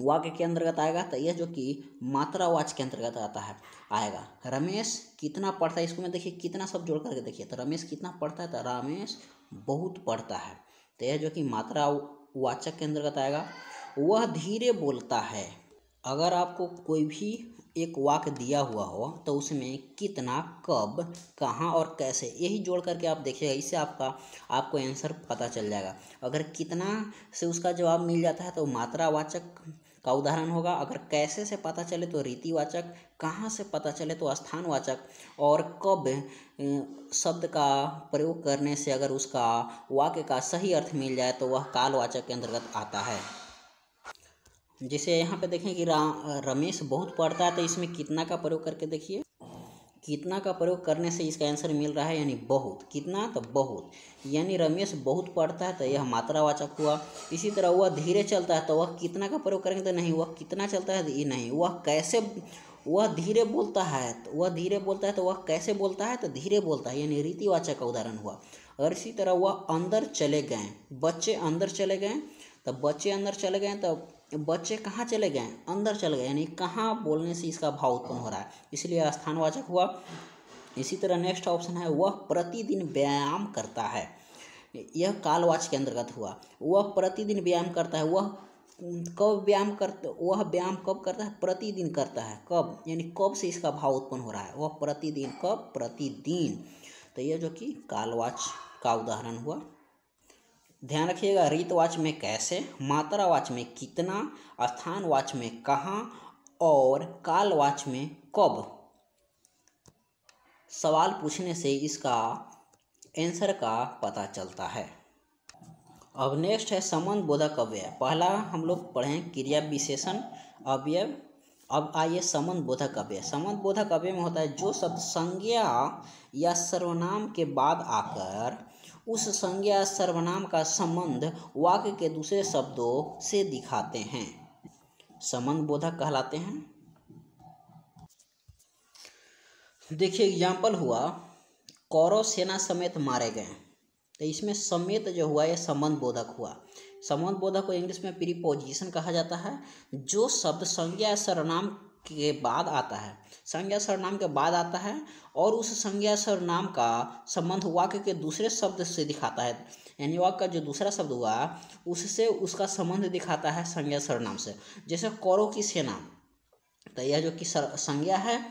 वाक्य के अंतर्गत आएगा तो यह जो कि मात्रावाचक के अंतर्गत आता है आएगा। रमेश कितना पढ़ता है, इसको में देखिए कितना सब जोड़ करके देखिए तो रमेश कितना पढ़ता है तो रमेश बहुत पढ़ता है, तो यह जो कि मात्रावाचक के अंतर्गत आएगा। वह धीरे बोलता है, अगर आपको कोई भी एक वाक्य दिया हुआ हो तो उसमें कितना, कब, कहाँ और कैसे यही जोड़ करके आप देखिएगा, इससे आपको आंसर पता चल जाएगा। अगर कितना से उसका जवाब मिल जाता है तो मात्रावाचक का उदाहरण होगा, अगर कैसे से पता चले तो रीतिवाचक, कहाँ से पता चले तो स्थानवाचक, और कब शब्द का प्रयोग करने से अगर उसका वाक्य का सही अर्थ मिल जाए तो वह कालवाचक के अंतर्गत आता है। जैसे यहाँ पे देखें कि रमेश बहुत पढ़ता है तो इसमें कितना का प्रयोग करके देखिए, कितना का प्रयोग करने से इसका आंसर मिल रहा है यानी बहुत, कितना तो बहुत, यानी रमेश बहुत पढ़ता है तो यह मात्रावाचक हुआ। इसी तरह वह धीरे चलता है तो वह कितना का प्रयोग करेंगे तो नहीं, वह कितना चलता है ये नहीं, वह धीरे बोलता है तो वह कैसे बोलता है तो धीरे बोलता है यानी रीतिवाचक का उदाहरण हुआ। और इसी तरह वह अंदर चले गए, बच्चे अंदर चले गए तो बच्चे अंदर चले गए तो बच्चे कहाँ चले गए, अंदर चले गए, यानी कहाँ बोलने से इसका भाव उत्पन्न हो रहा है, इसलिए स्थानवाचक हुआ। इसी तरह नेक्स्ट ऑप्शन है वह प्रतिदिन व्यायाम करता है, यह कालवाचक के अंतर्गत हुआ। वह प्रतिदिन व्यायाम करता है, वह व्यायाम कब करता है, प्रतिदिन करता है, कब यानी कब से इसका भाव उत्पन्न हो रहा है, वह प्रतिदिन, कब, प्रतिदिन, तो यह जो कि कालवाचक का उदाहरण हुआ। ध्यान रखिएगा, रीतवाच में कैसे, मात्रावाच में कितना, स्थानवाच में कहाँ और कालवाच में कब सवाल पूछने से इसका आंसर का पता चलता है। अब नेक्स्ट है संबंध बोधक अव्यय। पहला हम लोग पढ़ें क्रिया विशेषण अवयव, अब आइए संबंध बोधक अव्यय। संबंध बोधक अव्यय में होता है जो शब्द संज्ञा या सर्वनाम के बाद आकर उस संज्ञा सर्वनाम का संबंध वाक्य के दूसरे शब्दों से दिखाते हैं, संबंध बोधक कहलाते हैं। देखिए एग्जाम्पल हुआ, कौरव सेना समेत मारे गए, तो इसमें समेत जो हुआ यह संबंध बोधक हुआ। संबंध बोधक को इंग्लिश में प्रीपोजिशन कहा जाता है। जो शब्द संज्ञा सर्वनाम के बाद आता है, संज्ञा सर्वनाम के बाद आता है और उस संज्ञा सर्वनाम का संबंध वाक्य के दूसरे शब्द से दिखाता है, यानी वाक्य का जो दूसरा शब्द हुआ उससे उसका संबंध दिखाता है संज्ञा सर्वनाम से। जैसे कौरव की सेना, तो यह जो कि संज्ञा है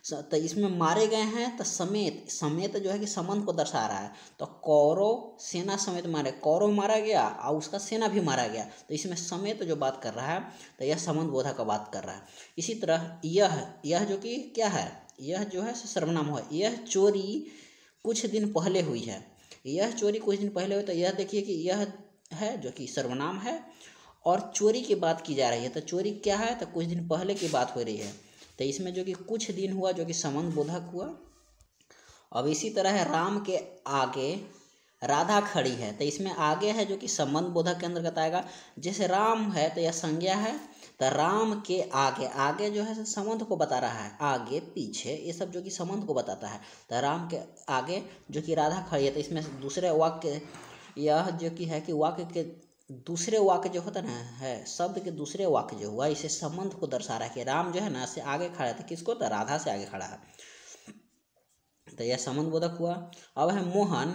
तो इसमें मारे गए हैं तो समेत जो है कि संबंध को दर्शा रहा है। तो कौरव सेना समेत मारे, कौरव मारा गया और उसका सेना भी मारा गया, तो इसमें समेत जो बात कर रहा है तो यह संबंध बोधक का बात कर रहा है। इसी तरह यह जो कि क्या है, यह जो है सर्वनाम हुआ, यह चोरी कुछ दिन पहले हुई है, यह चोरी कुछ दिन पहले हुई, तो यह देखिए कि यह है जो कि सर्वनाम है और चोरी की बात की जा रही है, तो चोरी क्या है तो कुछ दिन पहले की बात हो रही है, तो इसमें जो कि कुछ दिन हुआ जो कि संबंध बोधक हुआ। अब इसी तरह है राम के आगे राधा खड़ी है, तो इसमें आगे है जो कि संबंध बोधक के अंतर्गत आएगा। जैसे राम है तो यह संज्ञा है, तो राम के आगे जो है संबंध को बता रहा है, आगे पीछे ये सब जो कि संबंध को बताता है। तो राम के आगे जो कि राधा खड़ी है, तो इसमें दूसरे वाक्य यह जो कि है कि वाक्य के दूसरे वाक्य जो होता ना है, शब्द के दूसरे वाक्य जो हुआ इसे संबंध को दर्शा रहा है कि राम जो है ना से आगे खड़ा है, तो किसको, तो राधा से आगे खड़ा है, तो यह संबंध बोधक हुआ। अब है मोहन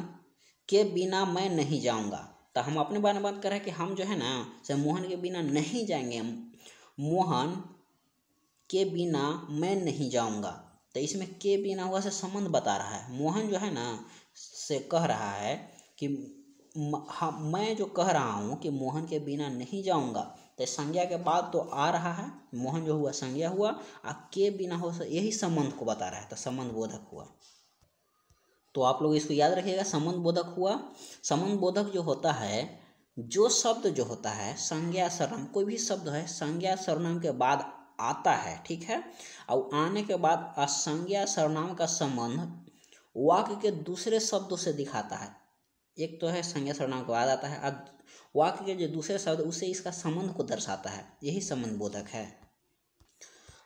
के बिना मैं नहीं जाऊंगा, तो हम अपने बारे में बात कर रहे हैं कि हम जो है ना से मोहन के बिना नहीं जाएंगे, मोहन के बिना मैं नहीं जाऊंगा, तो इसमें के बिना हुआ से संबंध बता रहा है। मोहन जो है ना से कह रहा है कि हाँ, मैं जो कह रहा हूँ कि मोहन के बिना नहीं जाऊँगा, तो संज्ञा के बाद तो आ रहा है, मोहन जो हुआ संज्ञा हुआ, और के बिना हो यही संबंध को बता रहा है, तो संबंध बोधक हुआ। तो आप लोग इसको याद रखिएगा, संबंध बोधक हुआ। संबंध बोधक जो होता है, जो शब्द जो होता है संज्ञा सर्वनाम, कोई भी शब्द है संज्ञा सर्वनाम के बाद आता है, ठीक है, और आने के बाद असंज्ञा सर्वनाम का संबंध वाक्य के दूसरे शब्दों से दिखाता है। एक तो है संज्ञा सर्वनाम के बाद आता है, अब वाक्य के जो दूसरे शब्द उससे इसका संबंध को दर्शाता है, यही संबंध बोधक है।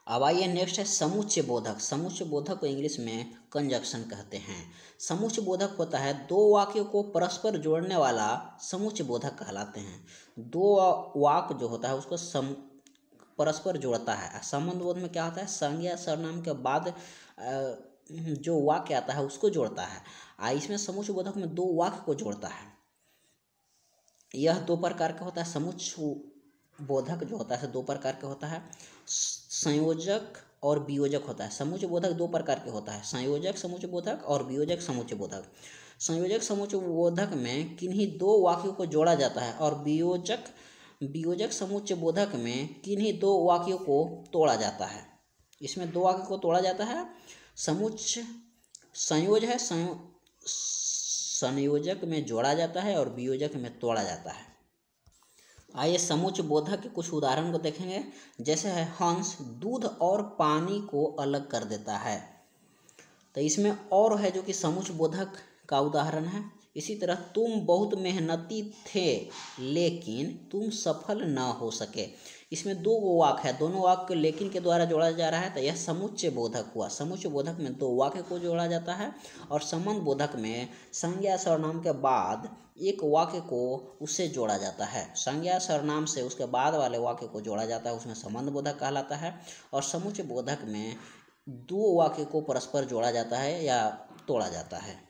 अब आइए नेक्स्ट है समुच्चय बोधक। समुच्चय बोधक को इंग्लिश में कंजक्शन कहते हैं। समुच्चय बोधक होता है दो वाक्यों को परस्पर जोड़ने वाला समुच्चय बोधक कहलाते हैं। दो वाक्य जो होता है उसको परस्पर जोड़ता है। संबंध बोध में क्या होता है, संज्ञा सर्वनाम के बाद जो वाक्य आता है उसको जोड़ता है। इसमें समुच्चय बोधक में दो वाक्य को जोड़ता है। यह दो प्रकार का होता है। समुच्चय बोधक जो होता है दो प्रकार का होता है, संयोजक और वियोजक होता है। समुच्चय बोधक दो प्रकार के होता है, संयोजक समुच्चय बोधक और वियोजक समुच्चय बोधक। संयोजक समुच्चय बोधक में किन्हीं दो वाक्यों को जोड़ा जाता है और वियोजक समुच्चय बोधक में किन्हीं दो वाक्यों को तोड़ा जाता है। इसमें दो वाक्यों को तोड़ा जाता है। समुच्चय संयोज है, संयोजक में जोड़ा जाता है और वियोजक में तोड़ा जाता है। आइए समुच्चय बोधक के कुछ उदाहरण को देखेंगे। जैसे है हंस दूध और पानी को अलग कर देता है, तो इसमें और है जो कि समुच्चय बोधक का उदाहरण है। इसी तरह तुम बहुत मेहनती थे लेकिन तुम सफल न हो सके। इसमें दो वाक्य है, दोनों वाक्य लेकिन के द्वारा जोड़ा जा रहा है, तो यह समुच्चय बोधक हुआ। समुच्चय बोधक में दो वाक्य को जोड़ा जाता है और संबंध बोधक में संज्ञा सर्वनाम के बाद एक वाक्य को उससे जोड़ा जाता है। संज्ञा सर्वनाम से उसके बाद वाले वाक्य को जोड़ा जाता है, उसमें संबंध बोधक कहलाता है। और समुच्चय बोधक में दो वाक्य को परस्पर जोड़ा जाता है या तोड़ा जाता है।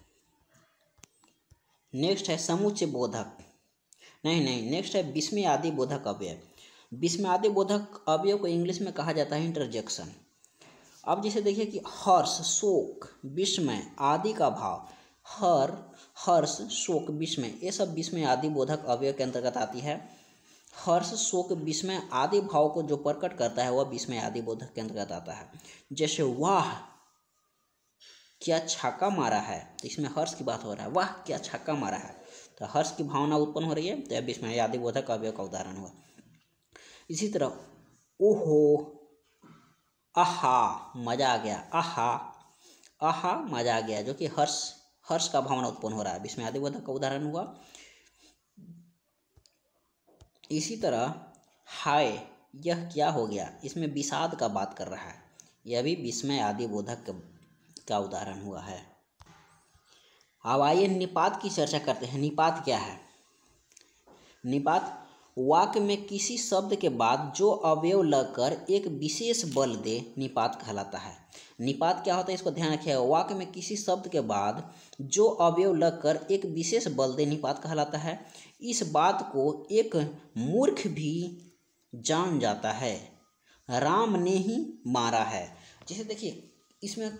नेक्स्ट है समुच्चय बोधक, नेक्स्ट है विस्मयादि बोधक अवयव। विस्मयादि बोधक अवयव को इंग्लिश में कहा जाता है इंटरजेक्शन। अब जैसे देखिए कि हर्ष, शोक, विस्मय आदि का भाव, हर्ष, शोक, विस्मय, ये सब विस्मयादि बोधक अवयव के अंतर्गत आती है। हर्ष, शोक, विस्मय आदि भाव को जो प्रकट करता है वह विस्मयादि बोधक के अंतर्गत आता है। जैसे वाह क्या छक्का मारा है, तो इसमें हर्ष की बात हो रहा है, वाह क्या छक्का मारा है, तो हर्ष की भावना उत्पन्न हो रही है, तो यह विस्मयादि बोधक अवयव का उदाहरण हुआ। इसी तरह ओहो, आहा मजा आ गया, आहा मजा आ गया, जो कि हर्ष का भावना उत्पन्न हो रहा है, विस्मयादि बोधक का उदाहरण हुआ। इसी तरह हाय यह क्या हो गया, इसमें विषाद का बात कर रहा है, यह भी विस्मयादि बोधक का उदाहरण हुआ है। अब आइए निपात की चर्चा करते हैं। निपात क्या है? निपात वाक्य में किसी शब्द के बाद जो अवयव लगकर एक विशेष बल दे, निपात कहलाता है। निपात क्या होता है इसको ध्यान रखिएगा। वाक्य में किसी शब्द के बाद जो अवयव लगकर एक विशेष बल दे, निपात कहलाता है। इस बात को एक मूर्ख भी जान जाता है, राम ने ही मारा है। जैसे देखिए इसमें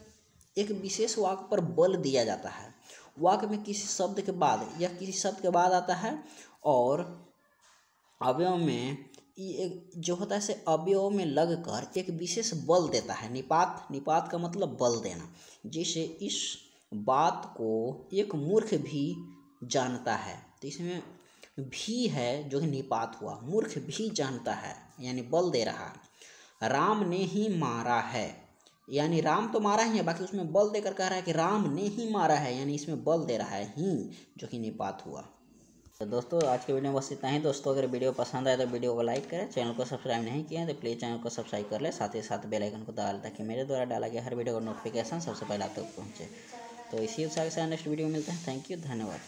एक विशेष वाक्य पर बल दिया जाता है। वाक्य में किसी शब्द के बाद या किसी शब्द के बाद आता है और अवयव में जो होता है से अवयव में लगकर एक विशेष बल देता है। निपात का मतलब बल देना। जैसे इस बात को एक मूर्ख भी जानता है, तो इसमें भी है जो कि निपात हुआ, मूर्ख भी जानता है यानी बल दे रहा है। राम ने ही मारा है, यानी राम तो मारा ही है, बाकी उसमें बल देकर कह रहा है कि राम ने ही मारा है, यानी इसमें बल दे रहा है ही, जो कि निपात हुआ। तो दोस्तों आज के वीडियो में बस इतना ही। दोस्तों अगर वीडियो पसंद आए तो वीडियो को लाइक करें, चैनल को सब्सक्राइब नहीं किया तो प्लीज़ चैनल को सब्सक्राइब कर लें, साथ ही साथ बेल आइकन को दबा लें ताकि मेरे द्वारा डाला गया हर वीडियो का नोटिफिकेशन सबसे पहले आप तक पहुँचे। तो इसी उत्साह के साथ नेक्स्ट वीडियो में मिलते हैं। थैंक यू, धन्यवाद।